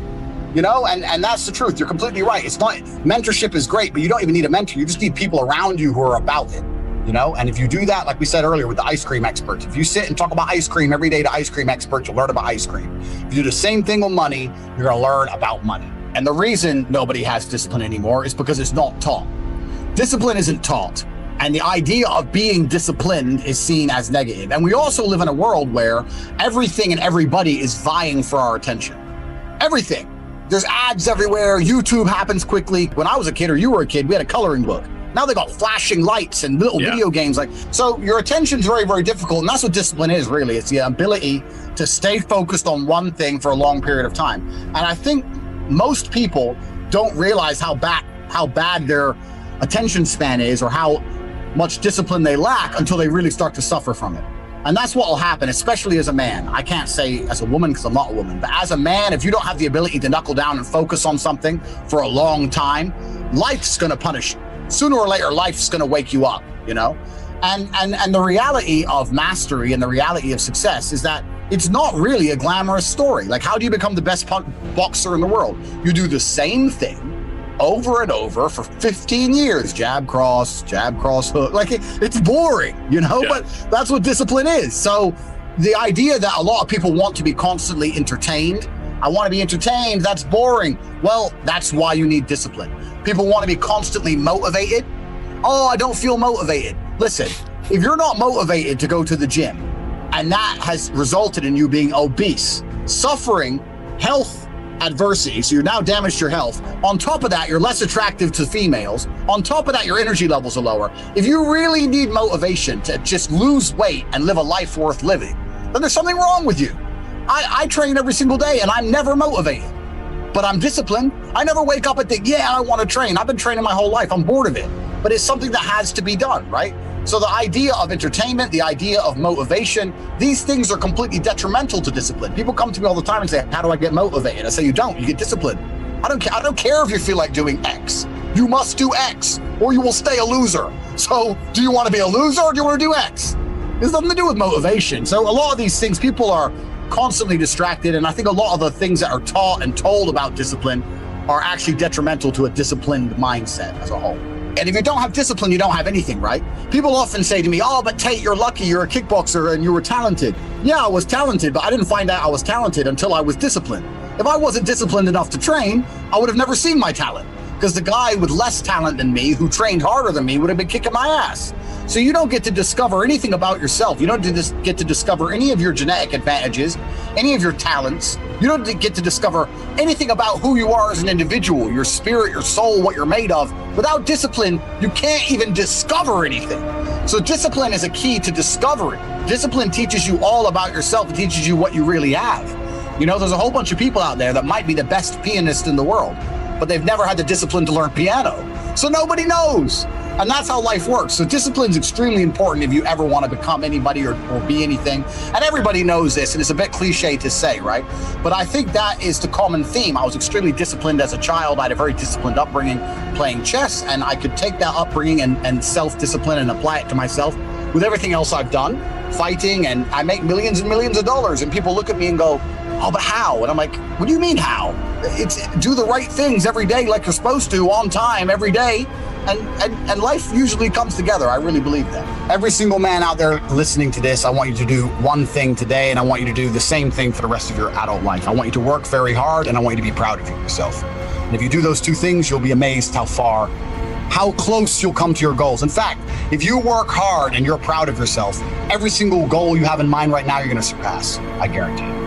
you know, and that's the truth. You're completely right. It's not, mentorship is great, but you don't even need a mentor. You just need people around you who are about it, you know, and if you do that, like we said earlier with the ice cream experts, if you sit and talk about ice cream every day to ice cream experts, you'll learn about ice cream. If you do the same thing with money, you're going to learn about money. And the reason nobody has discipline anymore is because it's not taught. Discipline isn't taught. And the idea of being disciplined is seen as negative. And we also live in a world where everything and everybody is vying for our attention. Everything. There's ads everywhere. YouTube happens quickly. When I was a kid or you were a kid, we had a coloring book. Now they got flashing lights and little video games. So your attention's very, very difficult. And that's what discipline is, really. It's the ability to stay focused on one thing for a long period of time. And I think most people don't realize how bad their attention span is or how much discipline they lack until they really start to suffer from it. And that's what will happen, especially as a man. I can't say as a woman because I'm not a woman, but as a man, if you don't have the ability to knuckle down and focus on something for a long time, life's gonna punish you. Sooner or later, life's gonna wake you up, you know? And the reality of mastery and the reality of success is that it's not really a glamorous story. Like, how do you become the best boxer in the world? You do the same thing over and over for 15 years, jab, cross, hook. Like it's boring, you know, but that's what discipline is. So the idea that a lot of people want to be constantly entertained, I want to be entertained, that's boring. Well, that's why you need discipline. People want to be constantly motivated. Oh, I don't feel motivated. Listen, if you're not motivated to go to the gym and that has resulted in you being obese, suffering health adversity, so you've now damaged your health. On top of that, you're less attractive to females. On top of that, your energy levels are lower. If you really need motivation to just lose weight and live a life worth living, then there's something wrong with you. I train every single day and I'm never motivated, but I'm disciplined. I never wake up and think, yeah, I want to train. I've been training my whole life. I'm bored of it, but it's something that has to be done, right? So the idea of entertainment, the idea of motivation, these things are completely detrimental to discipline. People come to me all the time and say, how do I get motivated? I say, you don't, you get disciplined. I don't care if you feel like doing X. You must do X or you will stay a loser. So do you want to be a loser or do you want to do X? It's nothing to do with motivation. So a lot of these things, people are constantly distracted. And I think a lot of the things that are taught and told about discipline are actually detrimental to a disciplined mindset as a whole. And if you don't have discipline, you don't have anything, right? People often say to me, oh, but Tate, you're lucky, you're a kickboxer and you were talented. Yeah, I was talented, but I didn't find out I was talented until I was disciplined. If I wasn't disciplined enough to train, I would have never seen my talent. because the guy with less talent than me, who trained harder than me, would have been kicking my ass. So you don't get to discover anything about yourself. You don't get to discover any of your genetic advantages, any of your talents. You don't get to discover anything about who you are as an individual, your spirit, your soul, what you're made of. Without discipline, you can't even discover anything. So discipline is a key to discovery. Discipline teaches you all about yourself. It teaches you what you really have. You know, there's a whole bunch of people out there that might be the best pianist in the world, but they've never had the discipline to learn piano. So nobody knows. And that's how life works. So discipline is extremely important if you ever want to become anybody or be anything. And everybody knows this, and it's a bit cliche to say, right? But I think that is the common theme. I was extremely disciplined as a child. I had a very disciplined upbringing playing chess, and I could take that upbringing and self-discipline and apply it to myself with everything else I've done, fighting, and I make millions and millions of dollars. And people look at me and go, oh, but how? And I'm like, what do you mean how? It's do the right things every day like you're supposed to, on time, every day. And life usually comes together. I really believe that. Every single man out there listening to this, I want you to do one thing today, and I want you to do the same thing for the rest of your adult life. I want you to work very hard, and I want you to be proud of yourself. And if you do those two things, you'll be amazed how close you'll come to your goals. In fact, if you work hard and you're proud of yourself, every single goal you have in mind right now, you're going to surpass. I guarantee it.